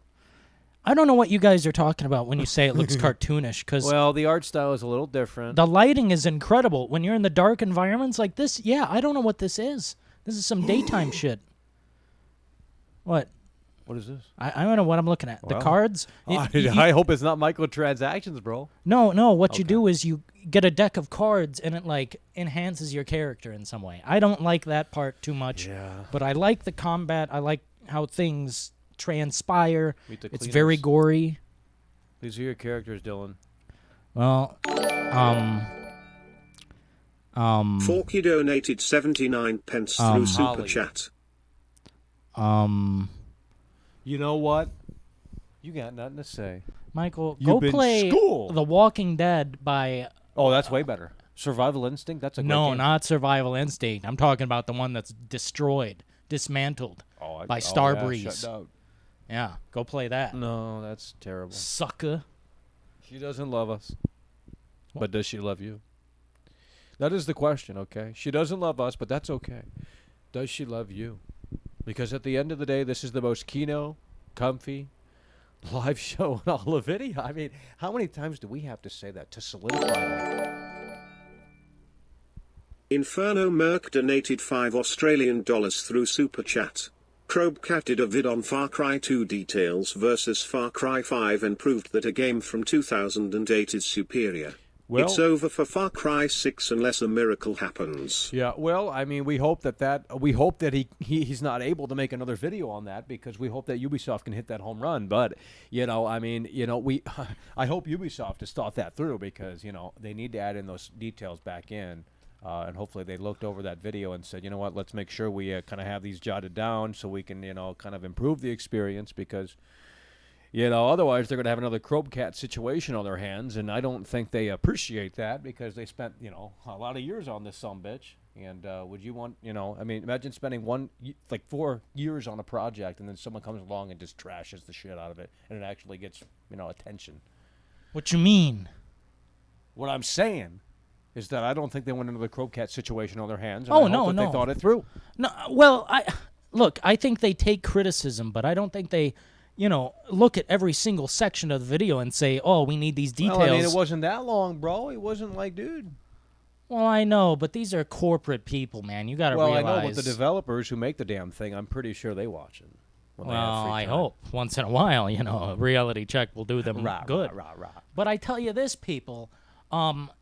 I don't know what you guys are talking about when you say it looks cartoonish, because Well, the art style is a little different. the lighting is incredible. When you're in the dark environments like this, yeah, I don't know what this is. This is some daytime shit. What? What is this? I don't know what I'm looking at. The Well, cards? I hope it's not microtransactions, bro. No. What you do is you get a deck of cards, and it, like, enhances your character in some way. I don't like that part too much. Yeah. But I like the combat. I like how things transpire. Meet the It's very cleaners. gory. These are your characters, Dylan. Well, Forky donated 79 pence through Holly. Super Chat. You know what? You got nothing to say. Michael, You've go been play schooled. The Walking Dead by... Oh, that's way better. Survival Instinct? That's a great No, game. not Survival Instinct. I'm talking about the one that's destroyed, dismantled by Starbreeze. shut down. Yeah, go play that. No, that's terrible. Sucker. She doesn't love us. But does she love you? That is the question, okay? She doesn't love us, but that's okay. Does she love you? Because at the end of the day, this is the most kino, comfy, live show in all of video. I mean, how many times do we have to say that to solidify that? Inferno Merc donated 5 Australian dollars through Super Chat. Crobcat did a vid on Far Cry 2 details versus Far Cry 5 and proved that a game from 2008 is superior. Well- It's over for Far Cry 6 unless a miracle happens. Yeah, well, I mean, we hope that he's not able to make another video on that because we hope that Ubisoft can hit that home run. But we I hope Ubisoft has thought that through because they need to add in those details back in, and hopefully they looked over that video and said, you know what, let's make sure we kind of have these jotted down so we can kind of improve the experience because. Otherwise they're going to have another Crobcat situation on their hands, and I don't think they appreciate that because they spent, a lot of years on this sumbitch. And would you want, imagine spending 4 years on a project, and then someone comes along and just trashes the shit out of it, and it actually gets, attention. What you mean? What I'm saying is that I don't think they want another Crobcat situation on their hands. And Oh, I hope that no. they thought it through. No, well, I think they take criticism, but I don't think they, look at every single section of the video and say, oh, we need these details. Well, I mean, it wasn't that long, bro. It wasn't like, dude. Well, I know, but these are corporate people, man. You got to realize. Well, I know, but the developers who make the damn thing, I'm pretty sure they watch it. When they have Well, free I time. hope once in a while, a reality check will do them Rah, good. rah, rah, rah. But I tell you this, people,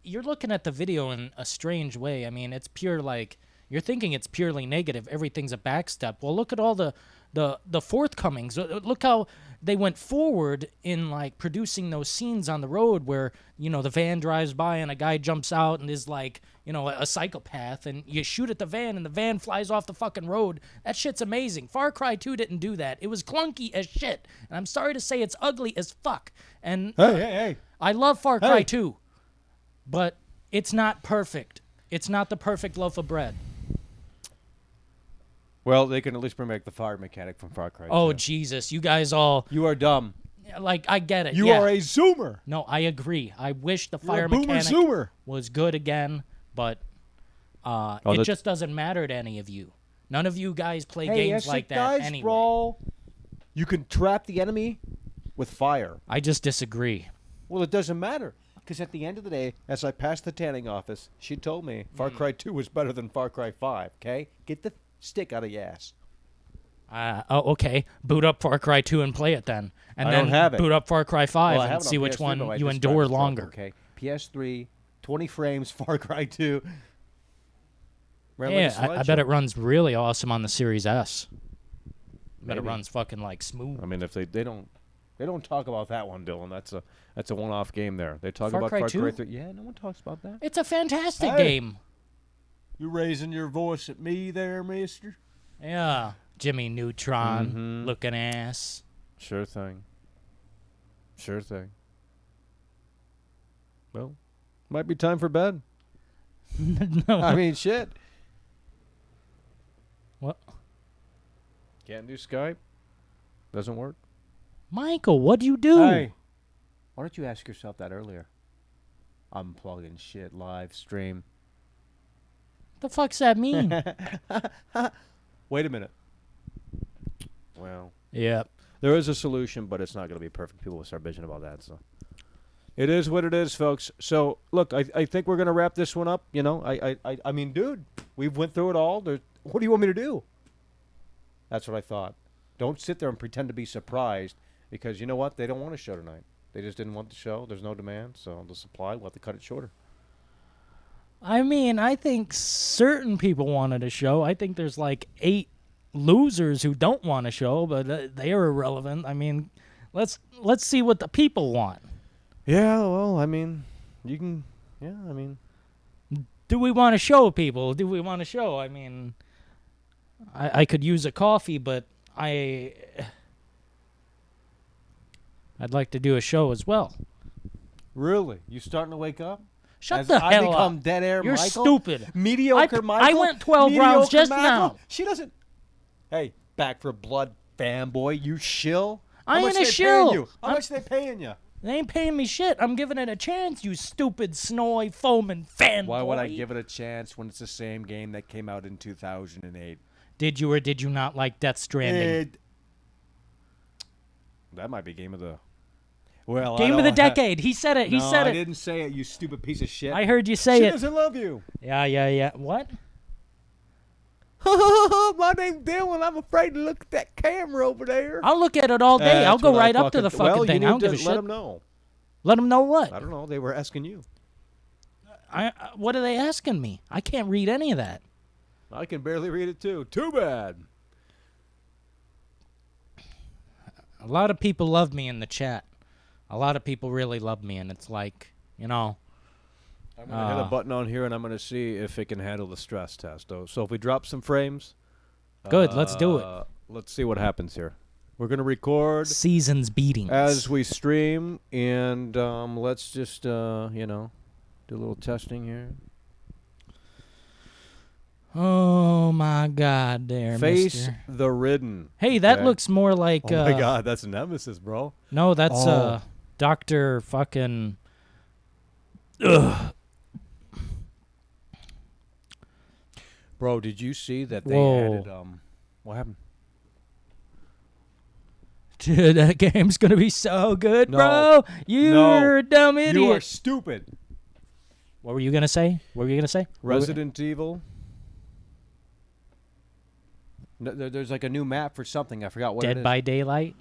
you're looking at the video in a strange way. I mean, it's pure like you're thinking it's purely negative. Everything's a backstep. Well, look at all the forthcomings. Look how they went forward in like producing those scenes on the road where the van drives by and a guy jumps out and is like a psychopath, and you shoot at the van and the van flies off the fucking road. That shit's amazing. Far Cry 2 didn't do that. It was clunky as shit, and I'm sorry to say it's ugly as fuck. And Hey. I love Far Cry Hey. 2, but it's not perfect. It's not the perfect loaf of bread. Well, they can at least remake the fire mechanic from Far Cry. Oh, 2. Jesus. You guys all, You are dumb. like, I get it. You yeah. are a zoomer. No, I agree. I wish the You're fire a boomer mechanic zoomer. was good again, but it just doesn't matter to any of you. None of you guys play games like that anyway. Bro. You can trap the enemy with fire. I just disagree. Well, it doesn't matter. Because at the end of the day, as I passed the tanning office, she told me Far Cry 2 was better than Far Cry 5, okay? Get the stick out of your ass. Okay. Boot up Far Cry 2 and play it then. And I then don't have it. boot up Far Cry 5 Well, I have and it see on which PS3, one but I you just endure grabbed the longer. phone, okay? PS3, 20 frames, Far Cry 2. Ran like a Yeah, I bet slideshow. it runs really awesome on the Series S. I bet it Maybe. runs fucking like smooth. I mean, if they don't talk about that one, Dylan. That's a one-off game there. They talk Far about Cry Far 2? Cry 3. Yeah, no one talks about that. It's a fantastic Hey. game. You raising your voice at me there, mister? Yeah. Jimmy Neutron Mhm. looking ass. Sure thing. Sure thing. Well, might be time for bed. No. I mean, shit. What? Can't do Skype. Doesn't work. Michael, what'd you do? Hey, why don't you ask yourself that earlier? I'm plugging shit live stream. The fuck's that mean? Wait a minute. Well, Yep. there is a solution, but it's not going to be perfect. People will start bitching about that. So it is what it is, folks. So look, I think we're going to wrap this one up. I mean, dude, we've went through it all. What do you want me to do? That's what I thought. Don't sit there and pretend to be surprised, because you know what? They don't want a show tonight. They just didn't want the show. There's no demand, so the supply, we'll have to cut it shorter. I mean, I think certain people wanted a show. I think there's like 8 losers who don't want a show, but they are irrelevant. I mean, let's see what the people want. Yeah, well, I mean, you can, yeah, I mean. Do we want to show people? Do we want to show? I mean, I could use a coffee, but I'd like to do a show as well. Really? You starting to wake up? Shut As the I hell become up. dead air You're Michael? stupid. Mediocre I Michael? went 12 rounds Mediocre just Michael? now. She doesn't. Hey, Back for Blood fanboy, you shill. I How ain't much a they shill. Paying you? How much they paying you? They ain't paying me shit. I'm giving it a chance, you stupid, snowy, foaming fanboy. Why would I give it a chance when it's the same game that came out in 2008? Did you or did you not like Death Stranding? That might be game of the. Well, Game of the decade. He said it. He no, said I it. didn't say it. You stupid piece of shit. I heard you say she it. doesn't love you. Yeah. What? My name's Dillon. I'm afraid to look at that camera over there. I'll look at it all day. I'll That's go what I right up to the fucking well, thing. You I don't need give a to shit. let them know. Let them know what? I don't know. They were asking you. What are they asking me? I can't read any of that. I can barely read it too. Too bad. A lot of people love me in the chat. A lot of people really love me, and it's like, I'm gonna hit a button on here, and I'm gonna see if it can handle the stress test. So if we drop some frames, good. Let's do it. Let's see what happens here. We're gonna record Seasons beatings. as we stream, and let's just do a little testing here. Oh my God, there, Face mister. the Ridden. Hey, that Okay. looks more like. Oh my God, that's Nemesis, bro. No, that's Oh. Dr. fucking. Ugh. Bro, did you see that they Whoa. added what happened? Dude, that game's gonna be so good, No. bro. You're a dumb idiot. You are stupid. What were you gonna say? Resident Evil. No, there's like a new map for something. I forgot what it Dead is. by Daylight.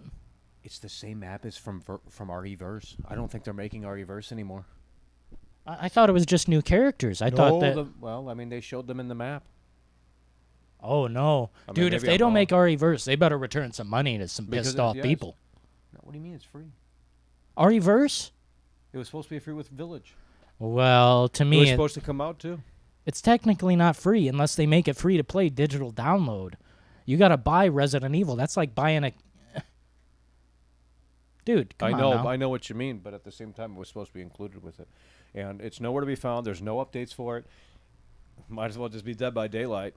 It's the same map as from RE-Verse. I don't think they're making RE-Verse anymore. I thought it was just new characters. I thought that. Well, I mean, they showed them in the map. Oh no, I mean, dude! If maybe they I'm don't wrong. make RE Verse, they better return some money to some Because pissed off yes. people. No, what do you mean it's free? RE Verse? It was supposed to be free with Village. Well, to It was me, supposed to come out too. it's technically not free unless they make it free to play digital download. You gotta buy Resident Evil. That's like buying a. Dude, come I on know, now. I know what you mean, but at the same time, it was supposed to be included with it, and it's nowhere to be found. There's no updates for it. Might as well just be Dead by Daylight.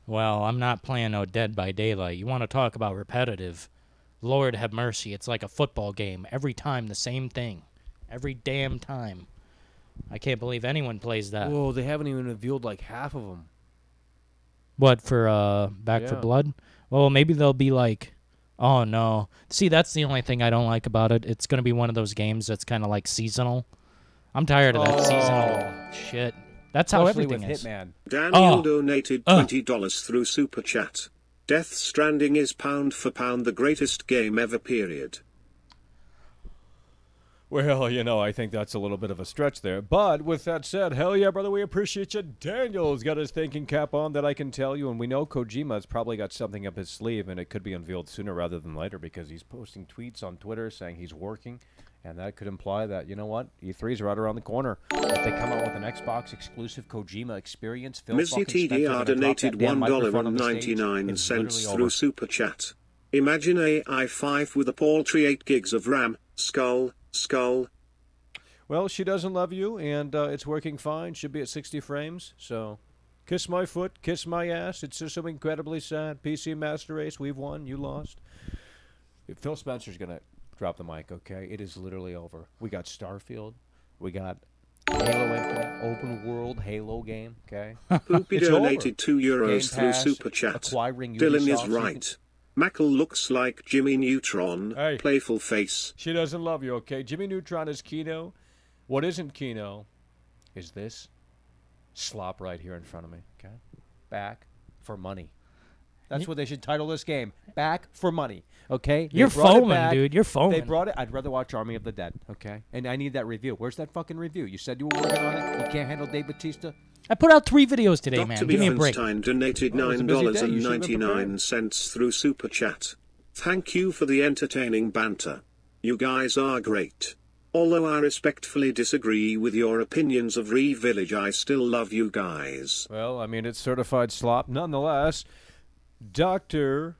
Well, I'm not playing no Dead by Daylight. You want to talk about repetitive? Lord have mercy. It's like a football game. Every time the same thing. Every damn time. I can't believe anyone plays that. Whoa, they haven't even revealed like half of them. What, for Back for Yeah. Blood? Well, maybe they'll be like, oh no. See, that's the only thing I don't like about it. It's going to be one of those games that's kind of like seasonal. I'm tired of that seasonal shit. That's how Especially everything with is. Hitman. Daniel donated $20 through Super Chat. Death Stranding is pound for pound the greatest game ever, period. Well, you know, I think that's a little bit of a stretch there. But with that said, hell yeah, brother, we appreciate you. Daniel's got his thinking cap on, that I can tell you. And we know Kojima's probably got something up his sleeve, and it could be unveiled sooner rather than later because he's posting tweets on Twitter saying he's working. And that could imply that, you know what, E3's right around the corner. If they come out with an Xbox exclusive Kojima experience, Phil Missy fucking Spencer TDR gonna drop donated that damn microphone on the stage. $1.99 It's literally through over. Super Chat. Imagine a i5 with a paltry 8 gigs of RAM. Skull. Well, she doesn't love you, and it's working fine. Should be at 60 frames, so kiss my foot, kiss my ass. It's just so incredibly sad. PC Master Race, we've won, you lost. Phil Spencer's going to drop the mic, okay? It is literally over. We got Starfield. We got Halo Infinite, open world Halo game, okay? Poopy It's donated over. €2 Game through Pass, Super Chat. acquiring Dylan Ubisoft, is so you right. Mackle looks like Jimmy Neutron. Hey. Playful face. She doesn't love you, okay? Jimmy Neutron is Kino. What isn't Kino is this slop right here in front of me, okay? Back for money. That's what they should title this game. Back for money, okay? They You're brought it foaming, back. dude. You're They foaming. brought it. I'd rather watch Army of the Dead, okay? And I need that review. Where's that fucking review? You said you were working on it. You can't handle Dave Bautista? I put out 3 videos today, man. Dr. Give me a break. Beefenstein donated Well, it was a busy day. You should've been $9.99 through Super Chat. Thank you for the entertaining banter. You guys are great. Although I respectfully disagree with your opinions of Re-Village, I still love you guys. Well, I mean, it's certified slop. Nonetheless, Dr.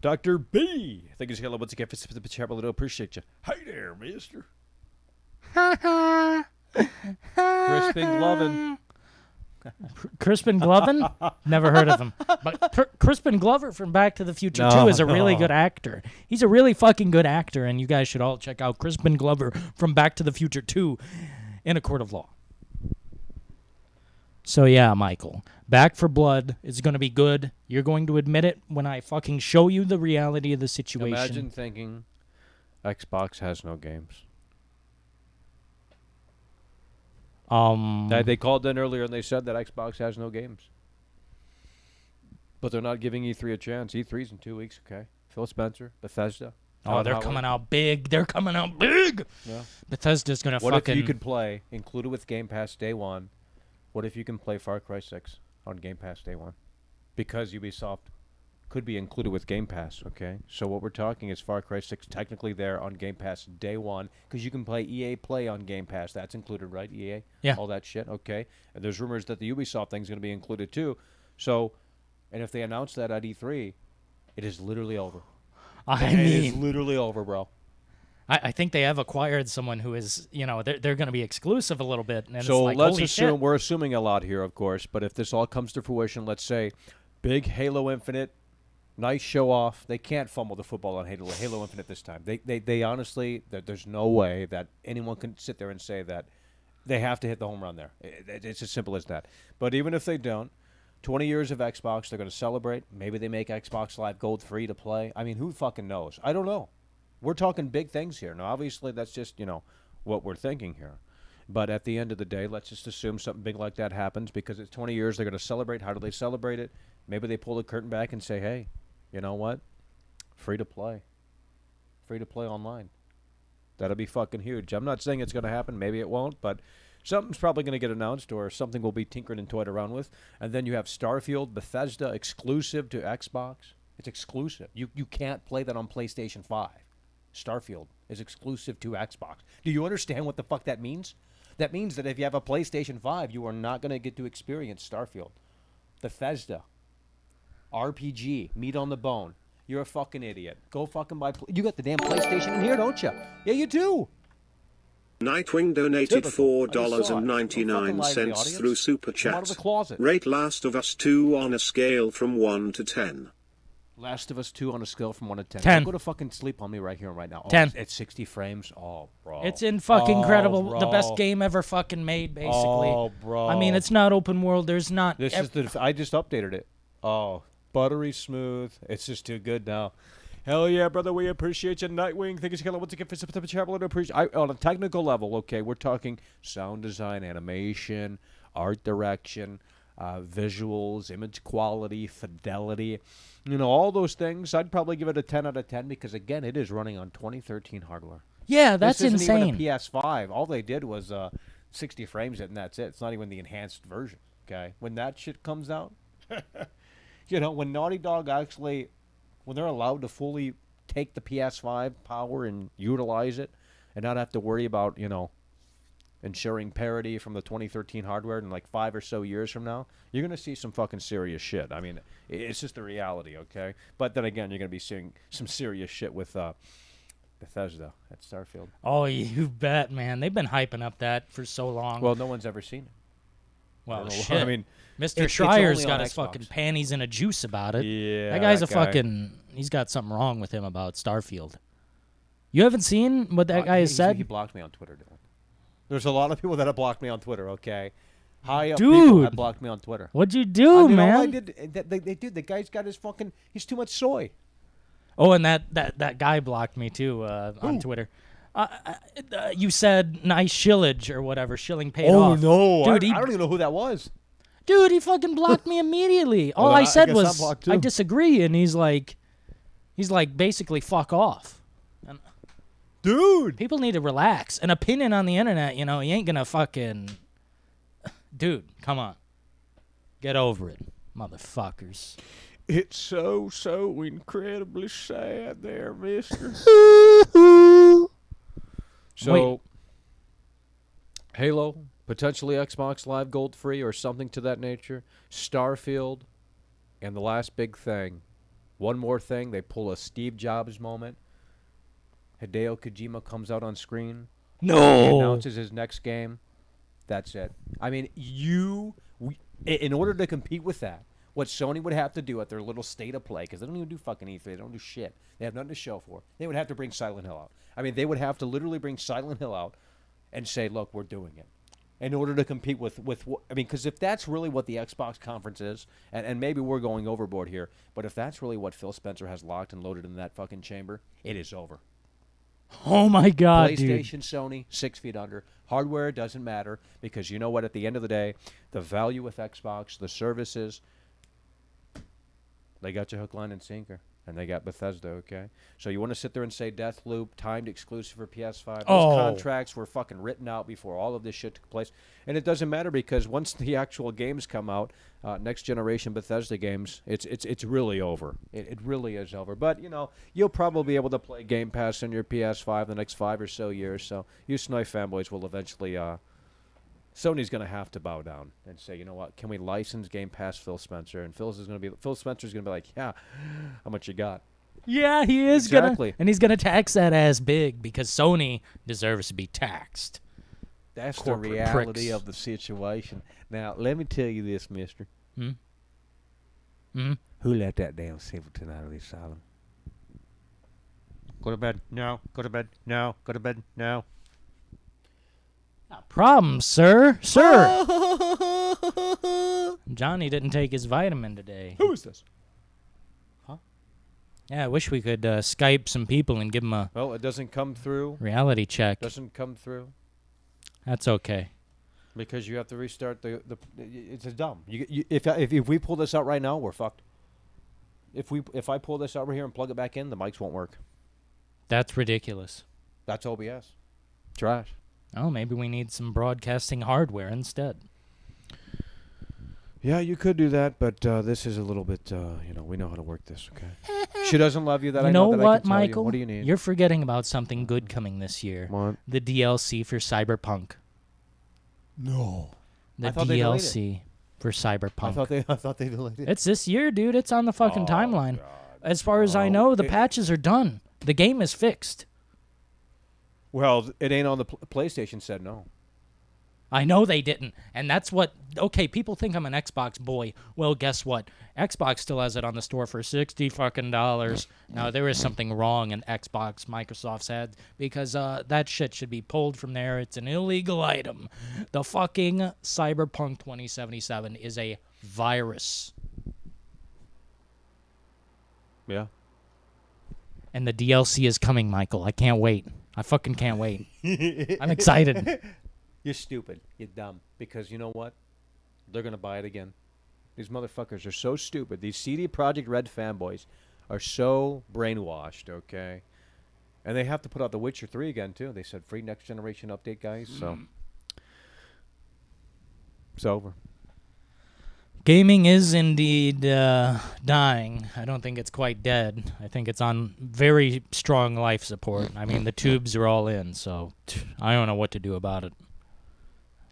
Dr. B. Thank you, hello, once again, for the chapel. I appreciate you. Hey there, mister. Crispin Glovin. Crispin Glover? Never heard of him. But Crispin Glover from Back to the Future 2 is a really good actor. He's a really fucking good actor, and you guys should all check out Crispin Glover from Back to the Future 2 in a court of law. So yeah, Michael, Back for Blood is going to be good. You're going to admit it when I fucking show you the reality of the situation. Imagine thinking Xbox has no games. They called in earlier and they said that Xbox has no games. But they're not giving E3 a chance. E3's in 2 weeks, okay? Phil Spencer, Bethesda. Oh, they're coming out big. They're coming out big. Yeah. Bethesda's going to What fucking... if you could play, included with Game Pass Day 1, what if you can play Far Cry 6 on Game Pass Day 1? Because Ubisoft could be included with Game Pass, okay? So what we're talking is Far Cry 6 technically there on Game Pass Day 1, because you can play EA Play on Game Pass. That's included, right, EA? Yeah. All that shit, okay? And there's rumors that the Ubisoft thing's going to be included too. So, and if they announce that at E3, it is literally over. I It is mean, literally over, bro. I think they have acquired someone who is, you know, they're going to be exclusive a little bit. And So it's like, let's holy assume, shit. we're assuming a lot here, of course, but if this all comes to fruition, let's say big Halo Infinite, nice show off. They can't fumble the football on Halo Infinite this time. They honestly, there's no way that anyone can sit there and say that they have to hit the home run there. It's as simple as that. But even if they don't, 20 years of Xbox, they're going to celebrate. Maybe they make Xbox Live Gold free to play. I mean, who fucking knows? I don't know. We're talking big things here. Now, obviously, that's just, you know, what we're thinking here. But at the end of the day, let's just assume something big like that happens because it's 20 years. They're going to celebrate. How do they celebrate it? Maybe they pull the curtain back and say, hey, you know what? Free to play. free to play online. That'll be fucking huge. I'm not saying it's going to happen. Maybe it won't, but something's probably going to get announced or something will be tinkered and toyed around with. And then you have Starfield, Bethesda, exclusive to Xbox. It's exclusive. You can't play that on PlayStation 5. Starfield is exclusive to Xbox. Do you understand what the fuck that means? That means that if you have a PlayStation 5, you are not going to get to experience Starfield. Bethesda. RPG. Meat on the bone. You're a fucking idiot. Go fucking buy... You got the damn PlayStation in here, don't you? Yeah, you do. Nightwing donated Typical. I just saw it. $4.99 through Super Come out of the Chat. closet. Rate Last of Us 2 on a scale from 1 to 10. Last of Us 2 on a scale from 1 to 10. 10. Go to fucking sleep on me right here and right now. 10. It's 60 frames. Oh, bro. It's in fucking incredible. Bro. The best game ever fucking made, basically. Oh, bro. I mean, it's not open world. There's not. This is the... I just updated it. Oh, buttery smooth. It's just too good now. Hell yeah, brother. We appreciate you, Nightwing. Thank you so much for the travel. On a technical level, okay, we're talking sound design, animation, art direction, visuals, image quality, fidelity. You know, all those things. I'd probably give it a 10 out of 10 because, again, it is running on 2013 hardware. Yeah, that's this isn't insane. Even a PS5. All they did was 60 frames it, and that's it. It's not even the enhanced version. Okay, when that shit comes out, you know, when Naughty Dog actually, when they're allowed to fully take the PS5 power and utilize it, and not have to worry about, you know, ensuring parity from the 2013 hardware in like 5 or so years from now, you're gonna see some fucking serious shit. I mean, it's just the reality, okay? But then again, you're gonna be seeing some serious shit with Bethesda at Starfield. Oh, you bet, man. They've been hyping up that for so long. Well, no one's ever seen it. Well, I don't know. shit. I mean, Mr. it's Schreier's only got on his Xbox. fucking panties in a juice about it. Yeah, that guy's that a guy. fucking... He's got something wrong with him about Starfield. You haven't seen what that guy has He said? blocked me on Twitter, Dylan. There's a lot of people that have blocked me on Twitter, okay? High up Dude. people have blocked me on Twitter. What'd you do, man? All I did, they did. The guy's got his fucking... He's too much soy. Oh, and that guy blocked me, too, on Twitter. You said nice shillage or whatever. Shilling paid off. no. Dude, I don't even know who that was. Dude, he fucking blocked me immediately. All then I I said guess I'm was, blocked too. I disagree, and he's like, basically, fuck off. And Dude. people need to relax. An opinion on the internet, you know, you ain't gonna fucking... Dude, come on. Get over it, motherfuckers. It's so incredibly sad there, mister. So, Wait. Halo, potentially Xbox Live Gold free or something to that nature. Starfield, and the last big thing. One more thing, they pull a Steve Jobs moment. Hideo Kojima comes out on screen. No. Announces his next game. That's it. I mean, in order to compete with that, what Sony would have to do at their little state of play, because they don't even do fucking E3, they don't do shit. They have nothing to show for. They would have to bring Silent Hill out. I mean, they would have to literally bring Silent Hill out and say, look, we're doing it. In order to compete with I mean, because if that's really what the Xbox conference is, and maybe we're going overboard here, but if that's really what Phil Spencer has locked and loaded in that fucking chamber, it is over. Oh, my God, dude. PlayStation, Sony, 6 feet under. Hardware doesn't matter because you know what? At the end of the day, the value with Xbox, the services, they got you hook, line, and sinker. And they got Bethesda, okay? So you want to sit there and say Deathloop, timed exclusive for PS5. Those contracts were fucking written out before all of this shit took place. And it doesn't matter because once the actual games come out, next generation Bethesda games, it's really over. It really is over. But, you know, you'll probably be able to play Game Pass on your PS5 the next 5 or so years. So you Snowy fanboys will eventually... Sony's going to have to bow down and say, you know what, can we license Game Pass Phil Spencer? And Phil Spencer's going to be like, yeah, how much you got? Yeah, he is Exactly. gonna, and he's gonna tax that ass big because Sony deserves to be taxed. That's the Corporate reality pricks. of the situation. Now, let me tell you this, mister. Hmm? Who let that damn simpleton out of the asylum? Go to bed. No. Go to bed. No. Go to bed. No. Not problem, sir. Sir. Johnny didn't take his vitamin today. Who is this? Yeah, I wish we could Skype some people and give them a Well, it doesn't come through. reality check. Doesn't come through That's okay. because you have to restart the. It's dumb. If we pull this out right now, we're fucked. If I pull this out right here and plug it back in, the mics won't work. That's ridiculous. That's OBS. Trash. Oh, maybe we need some broadcasting hardware instead. Yeah, you could do that, but this is a little bit, we know how to work this, okay? She doesn't love you, that You I know know that I what, can tell Michael? you. What do you need? You're forgetting about something good coming this year. What? The DLC for Cyberpunk. No. The I thought they delayed DLC for Cyberpunk. I thought they delayed it. It's this year, dude. It's on the fucking timeline. God. As far as I know, the patches are done. The game is fixed. Well, it ain't on the PlayStation said no. I know they didn't. And that's what... Okay, people think I'm an Xbox boy. Well, guess what? Xbox still has it on the store for $60 fucking dollars. Now, there is something wrong in Xbox, Microsoft said, because that shit should be pulled from there. It's an illegal item. The fucking Cyberpunk 2077 is a virus. Yeah. And the DLC is coming, Michael. I can't wait. I fucking can't wait. I'm excited. You're stupid. You're dumb. Because you know what? They're going to buy it again. These motherfuckers are so stupid. These CD Projekt Red fanboys are so brainwashed, okay? And they have to put out The Witcher 3 again, too. They said free next generation update, guys. So it's over. Gaming is indeed dying. I don't think it's quite dead. I think it's on very strong life support. I mean, the tubes are all in, so I don't know what to do about it.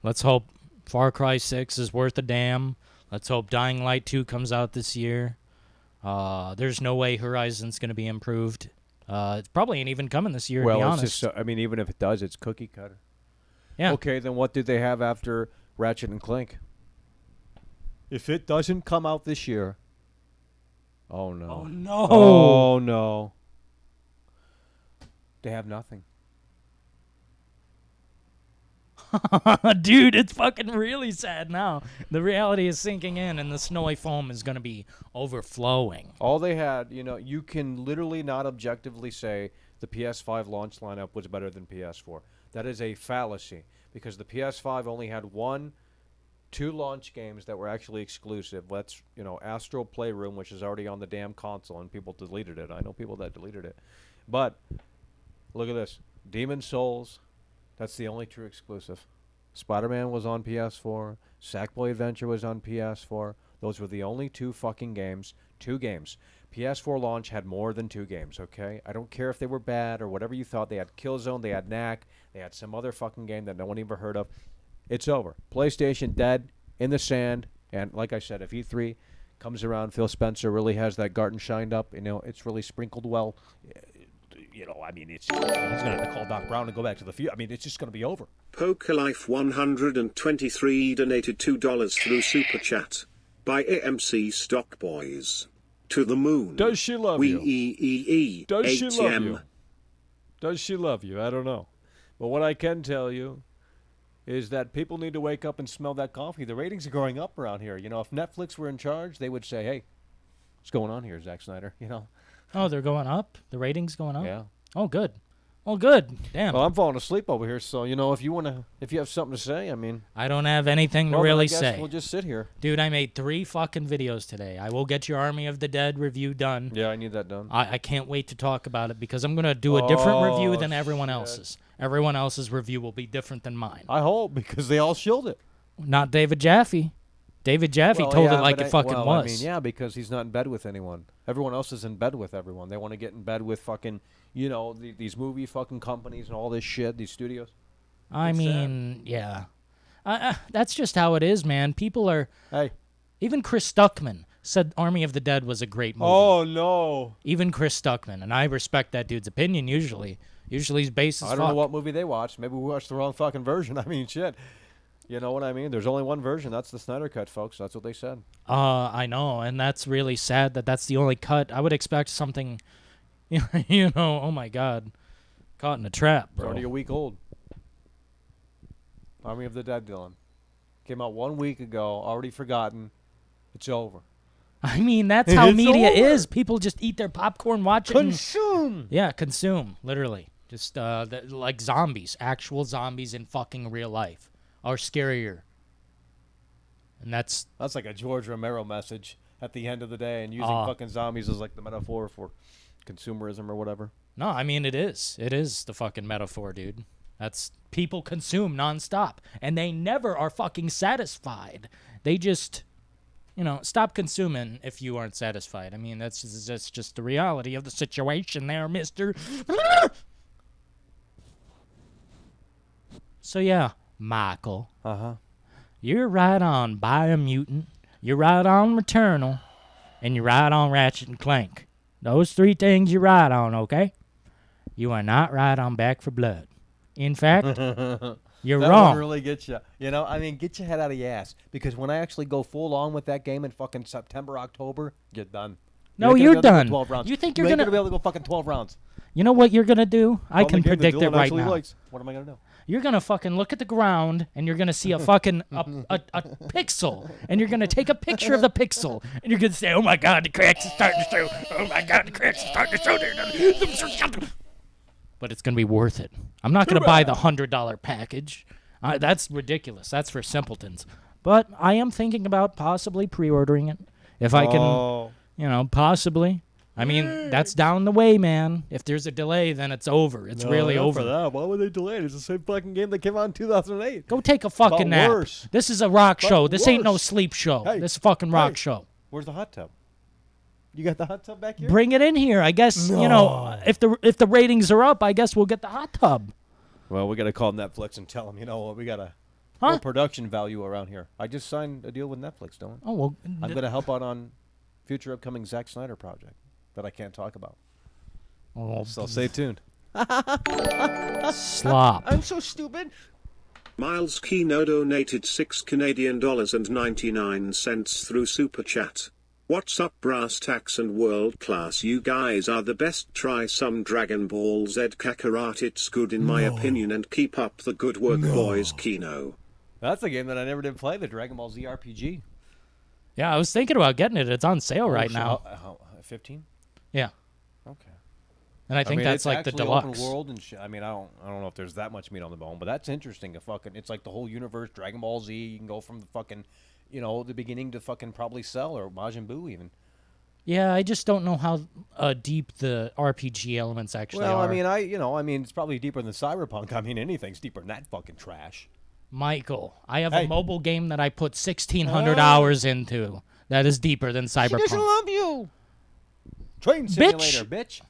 Let's hope Far Cry 6 is worth a damn. Let's hope Dying Light 2 comes out this year. There's no way Horizon's going to be improved. It probably ain't even coming this year, to be Well, honest. it's just, even if it does, it's cookie cutter. Yeah. Okay, then what did they have after Ratchet and Clank? If it doesn't come out this year, oh no. Oh, no. Oh no. They have nothing. Dude, it's fucking really sad now. The reality is sinking in, and the snowy foam is going to be overflowing. All they had, you can literally not objectively say the PS5 launch lineup was better than PS4. That is a fallacy because the PS5 only had two launch games that were actually exclusive. That's, Astro Playroom, which is already on the damn console, and people deleted it. I know people that deleted it. But look at this. Demon Souls, that's the only true exclusive. Spider-Man was on PS4. Sackboy Adventure was on PS4. Those were the only two fucking games. 2 games. PS4 launch had more than 2 games, okay? I don't care if they were bad or whatever you thought. They had Killzone, they had Knack, they had some other fucking game that no one ever heard of. It's over. PlayStation dead, in the sand, and like I said, if E3 comes around, Phil Spencer really has that garden shined up, it's really sprinkled well. He's going to have to call Doc Brown and go back to the future. It's just going to be over. PokerLife 123 donated $2 through Super Chat. By AMC Stock Boys. To the moon. Does she love you? WEEE. Does she love ATM. you? Does she love you? I don't know. But what I can tell you is that people need to wake up and smell that coffee. The ratings are going up around here. If Netflix were in charge, they would say, hey, what's going on here, Zack Snyder? Oh, they're going up? The ratings going up? Yeah. Oh, good. Oh, good. Damn. Well, I'm falling asleep over here, so, if you have something to say, I don't have anything to well, then really I guess say. we'll just sit here. Dude, I made 3 fucking videos today. I will get your Army of the Dead review done. Yeah, I need that done. I can't wait to talk about it because I'm going to do a different review than shit. everyone else's. Everyone else's review will be different than mine. I hope, because they all shilled it. Not David Jaffe. David Jaffe told it like it fucking was. Yeah, because he's not in bed with anyone. Everyone else is in bed with everyone. They want to get in bed with fucking, these movie fucking companies and all this shit, these studios. Yeah. That's just how it is, man. People are... Hey. Even Chris Stuckman said Army of the Dead was a great movie. Oh, no. Even Chris Stuckman, and I respect that dude's opinion usually. Usually he's based as I don't know what movie they watched. Maybe we watched the wrong fucking version. Shit. You know what I mean? There's only one version. That's the Snyder Cut, folks. That's what they said. I know, and that's really sad that that's the only cut. I would expect something, oh my God. Caught in a trap, It's bro. already a week old. Army of the Dead, Dillon. Came out 1 week ago. Already forgotten. It's over. That's how It's media over. is. People just eat their popcorn, watch it. Consume! Yeah, consume, literally. Just like zombies. Actual zombies in fucking real life are scarier. And that's like a George Romero message at the end of the day, and using fucking zombies as like the metaphor for consumerism or whatever. No, I mean it is. It is the fucking metaphor, dude. That's people consume nonstop, and they never are fucking satisfied. They just, stop consuming if you aren't satisfied. I mean, that's just the reality of the situation there, mister. So, yeah, Michael, Uh-huh. you're right on Biomutant, you're right on Returnal, and you're right on Ratchet and Clank. Those 3 things you're right on, okay? You are not right on Back for Blood. In fact, you're That wrong. one really gets you. Get your head out of your ass. Because when I actually go full on with that game in fucking September, October, get done. No, ain't gonna you're be able to go done. 12 rounds. You think You you're ain't gonna- be able to go fucking 12 rounds. You know what you're going to do? I can Only game that predict it Dillon right actually now. likes. What am I going to do? You're going to fucking look at the ground, and you're going to see a fucking a pixel, and you're going to take a picture of the pixel, and you're going to say, oh my God, the cracks are starting to show. Oh my God, the cracks are starting to show. But it's going to be worth it. I'm not going to buy the $100 package. That's ridiculous. That's for simpletons. But I am thinking about possibly pre-ordering it. If I can, possibly. I mean, that's down the way, man. If there's a delay, then it's over. It's really over. For that. Why would they delay it? It's the same fucking game that came out in 2008. Go take a fucking But nap. worse. This is a rock show. This ain't no worse. sleep show. Hey, This is a fucking rock hey. show. Where's the hot tub? You got the hot tub back here? Bring it in here. I guess, if the ratings are up, I guess we'll get the hot tub. Well, we got to call Netflix and tell them, we got a Huh? more production value around here. I just signed a deal with Netflix, Dylan. Oh, well. I'm going to help out on future upcoming Zack Snyder project that I can't talk about. Oh, So stay tuned. slop. I'm so stupid. Miles Kino donated $6.99 through Super Chat. What's up, brass tacks and world class? You guys are the best. Try some Dragon Ball Z Kakarot. It's good in my opinion, and keep up the good work, boys. Kino. That's a game that I never did play, the Dragon Ball Z RPG. Yeah, I was thinking about getting it. It's on sale right now. 15? Yeah. Okay. And I think mean, that's it's like the actually deluxe. open world and shit. I mean, I don't know if there's that much meat on the bone, but that's interesting. It's like the whole universe, Dragon Ball Z. You can go from the fucking, the beginning to fucking probably Cell or Majin Buu even. Yeah, I just don't know how deep the RPG elements actually Well, are. I mean, it's probably deeper than Cyberpunk. I mean, anything's deeper than that fucking trash. Michael, I have Hey. a mobile game that I put 1,600 hours into. That is deeper than She doesn't Cyberpunk. love you. Train simulator, bitch.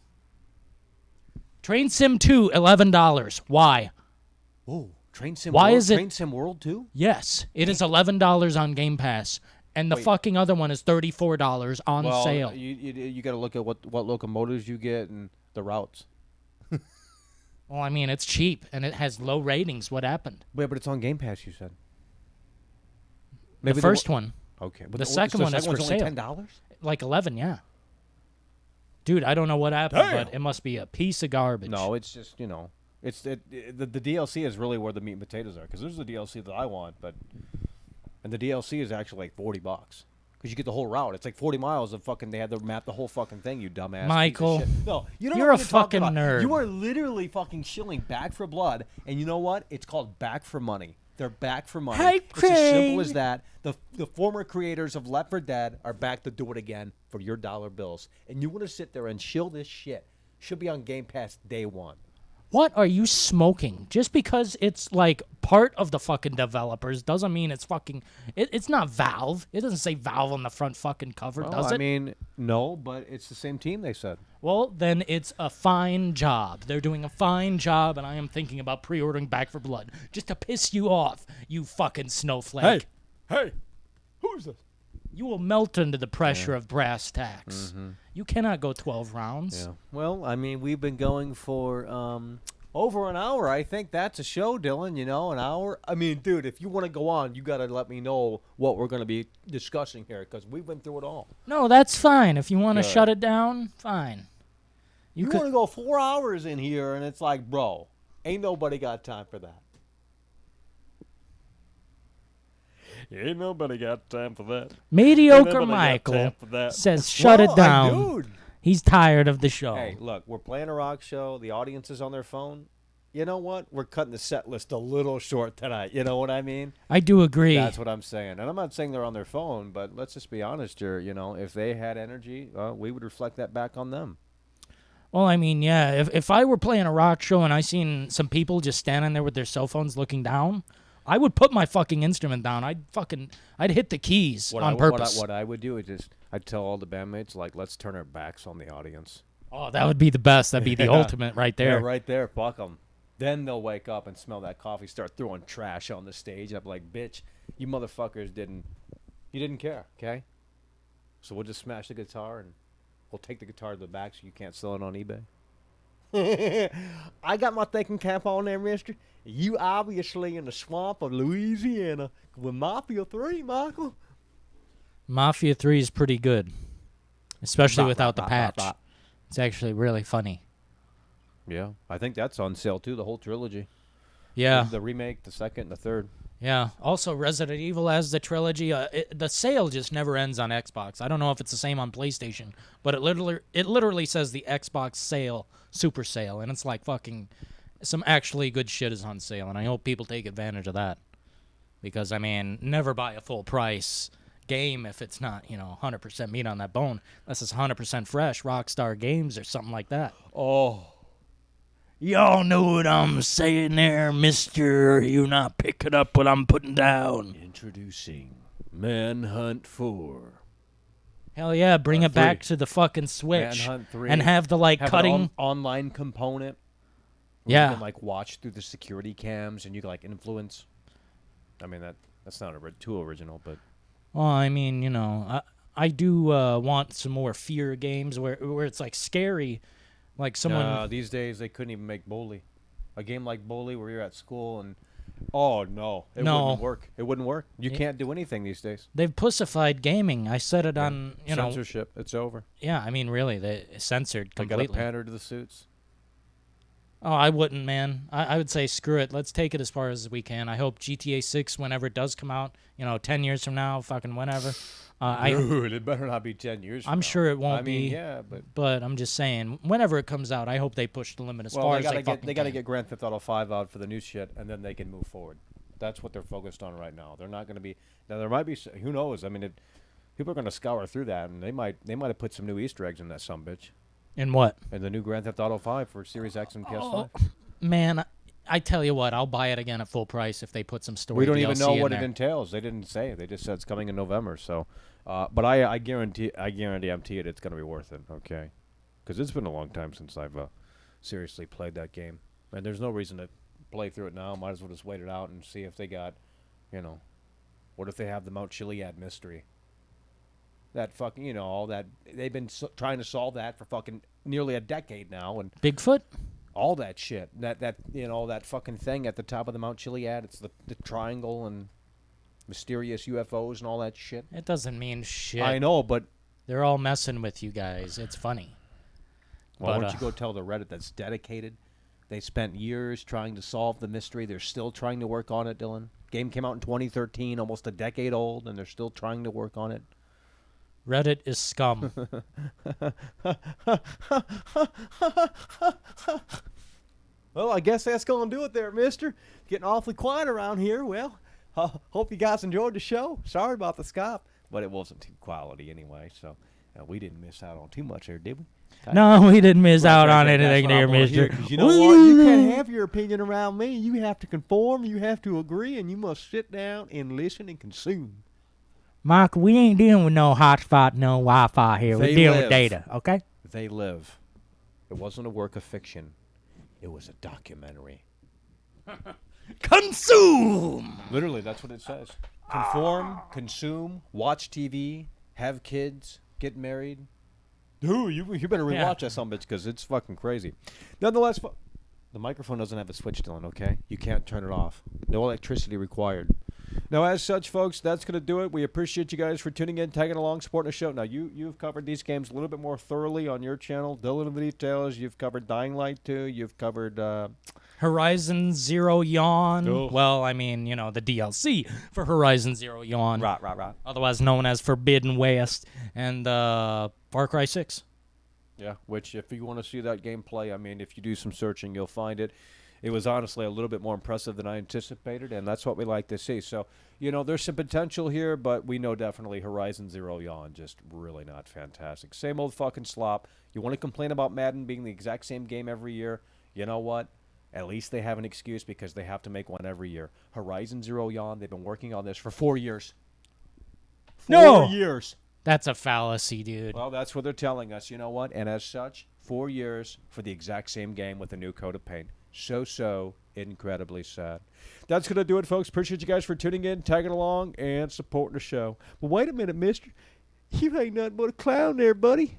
Train Sim 2, $11. Why? Oh, Train Sim. Why World, is it- Train Sim World 2? Yes, it is $11 on Game Pass, and the Wait. fucking other one is $34 on Well, sale. you got to look at what locomotives you get and the routes. Well, I mean, it's cheap and it has low ratings. What happened? Wait, but it's on Game Pass, you said. The first one, Okay, but the second one is for one's only sale. $10. like 11, yeah. Dude, I don't know what happened, Damn. but it must be a piece of garbage. No, it's just it's the DLC is really where the meat and potatoes are, because there's the DLC that I want, and the DLC is actually like $40 because you get the whole route. It's like 40 miles of fucking. They had to map the whole fucking thing. You dumbass. piece of Michael, shit. No, you don't. you're know a what talking fucking about. nerd. You are literally fucking shilling Back for Blood, and you know what? It's called Back for Money. They're back for money. Hey, it's as simple Craig. as that. The former creators of Left 4 Dead are back to do it again for your dollar bills, and you want to sit there and shill this shit. Should be on Game Pass day one. What are you smoking? Just because it's like part of the fucking developers doesn't mean it's fucking. It's not Valve. It doesn't say Valve on the front fucking cover, Well, does it? I mean, no, but it's the same team, they said. Well, then it's a fine job. They're doing a fine job, and I am thinking about pre-ordering Back for Blood just to piss you off, you fucking snowflake. Hey, who's this? You will melt under the pressure of brass tacks. You cannot go 12 rounds. Yeah. Well, I mean, we've been going for over an hour. I think that's a show, Dylan, an hour. I mean, dude, if you want to go on, you got to let me know what we're going to be discussing here, because we've been through it all. No, that's fine. If you want to Good. shut it down, fine. You could- want to go 4 hours in here, and it's like, bro, ain't nobody got time for that. Ain't nobody got time for that. Mediocre Ain't nobody got Michael time for that. says shut Well, it down. Dude. He's tired of the show. Hey, look, we're playing a rock show. The audience is on their phone. You know what? We're cutting the set list a little short tonight. You know what I mean? I do agree. That's what I'm saying. And I'm not saying they're on their phone, but let's just be honest here. If they had energy, we would reflect that back on them. Well, I mean, yeah, if I were playing a rock show and I seen some people just standing there with their cell phones looking down, I would put my fucking instrument down. I'd hit the keys on purpose. What I would do is just I'd tell all the bandmates like, let's turn our backs on the audience. Oh, that would be the best. That'd be the ultimate right there. Yeah, right there. Fuck them. Then they'll wake up and smell that coffee, start throwing trash on the stage. I'm like, bitch, you motherfuckers didn't care, okay? So we'll just smash the guitar and we'll take the guitar to the back so you can't sell it on eBay. I got my thinking cap on there, mister. You obviously in the swamp of Louisiana with Mafia 3, Michael. Mafia 3 is pretty good, especially without the patch. It's actually really funny. Yeah, I think that's on sale too, the whole trilogy. Yeah. The remake, the second, and the third. Yeah. Also, Resident Evil as the trilogy. The sale just never ends on Xbox. I don't know if it's the same on PlayStation, but it literally says the Xbox sale, super sale, and it's like fucking some actually good shit is on sale, and I hope people take advantage of that. Because, I mean, never buy a full price game if it's not, 100% meat on that bone, unless it's 100% fresh, Rockstar Games or something like that. Oh. Y'all know what I'm saying there, mister. Are you not picking up what I'm putting down? Introducing Manhunt 4. Hell yeah, bring it 3. back to the fucking Switch. Manhunt 3. And have the, Have cutting. an online component. Where Yeah. You can, watch through the security cams and you can, influence. I mean, that's not too original, but... Well, I mean, I do want some more fear games where it's, scary. Like someone... No, these days they couldn't even make Bully. A game like Bully where you're at school and... Oh, no. It wouldn't work. It wouldn't work. You can't do anything these days. They've pussified gaming. I said it on, Censorship. It's over. Yeah, I mean, really, they censored completely. They got to pander to the suits. Oh, I wouldn't, man. I would say screw it. Let's take it as far as we can. I hope GTA 6, whenever it does come out, 10 years from now, fucking whenever. Dude, it better not be 10 years from I'm now. sure it won't be. Yeah, but... But I'm just saying, whenever it comes out, I hope they push the limit as far as they fucking They got to can. get Grand Theft Auto 5 out for the new shit, and then they can move forward. That's what they're focused on right now. They're not going to be... Now, there might be... Who knows? I mean, people are going to scour through that, and they might have put some new Easter eggs in that sumbitch. In what? In the new Grand Theft Auto 5 for Series X and PS5. Man, I tell you what, I'll buy it again at full price if they put some story We don't DLC even know in what there. it entails. They didn't say. They just said it's coming in November. So, but I guarantee it's going to be worth it. Okay, because it's been a long time since I've seriously played that game, and there's no reason to play through it now. Might as well just wait it out and see if they got, what if they have the Mount Chiliad mystery? That fucking, all that they've been trying to solve that for fucking nearly a decade now, and Bigfoot? all that shit, that fucking thing at the top of the Mount Chiliad. It's the triangle and mysterious UFOs and all that shit. It doesn't mean shit. I know, but They're all messing with you guys. It's funny. why But, don't you go tell the Reddit that's dedicated? They spent years trying to solve the mystery. They're still trying to work on it, Dylan. Game came out in 2013, almost a decade old, and they're still trying to work on it. Reddit is scum. Well, I guess that's going to do it there, mister. Getting awfully quiet around here. Well, hope you guys enjoyed the show. Sorry about the Skype, but it wasn't too quality anyway, so we didn't miss out on too much there, did we? No, we didn't miss out Right, on that's anything what I there, wanna hear, mister. 'cause you know what? You can't have your opinion around me. You have to conform, you have to agree, and you must sit down and listen and consume. Mark, we ain't dealing with no hotspot, no Wi-Fi here. They We're dealing live. with data, okay? They live. It wasn't a work of fiction. It was a documentary. Consume! Literally, that's what it says. Conform, consume, watch TV, have kids, get married. Dude, you better rewatch that son bitch because it's fucking crazy. Nonetheless, the microphone doesn't have a switch, Dylan, okay? You can't turn it off. No electricity required. Now, as such, folks, that's going to do it. We appreciate you guys for tuning in, tagging along, supporting the show. Now, you've covered these games a little bit more thoroughly on your channel. Dillon In The Details. You've covered Dying Light 2. You've covered... Horizon Zero Yawn. Ugh. Well, I mean, the DLC for Horizon Zero Yawn. Right. Otherwise known as Forbidden West. And Far Cry 6. Yeah, which if you want to see that gameplay, I mean, if you do some searching, you'll find it. it was honestly a little bit more impressive than I anticipated, and that's what we like to see. So, you know, there's some potential here, but we know definitely Horizon Zero Dawn just really not fantastic. Same old fucking slop. You want to complain about Madden being the exact same game every year? You know what? At least they have an excuse because they have to make one every year. Horizon Zero Dawn, they've been working on this for 4 years. 4 No! years. That's a fallacy, dude. Well, that's what they're telling us. You know what? And as such, 4 years for the exact same game with a new coat of paint. So incredibly sad. That's going to do it, folks. Appreciate you guys for tuning in, tagging along, and supporting the show. But wait a minute, mister. You ain't nothing but a clown there, buddy.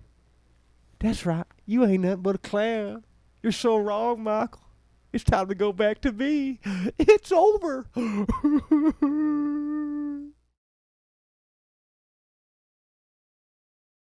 That's right. You ain't nothing but a clown. You're so wrong, Michael. It's time to go back to me. It's over.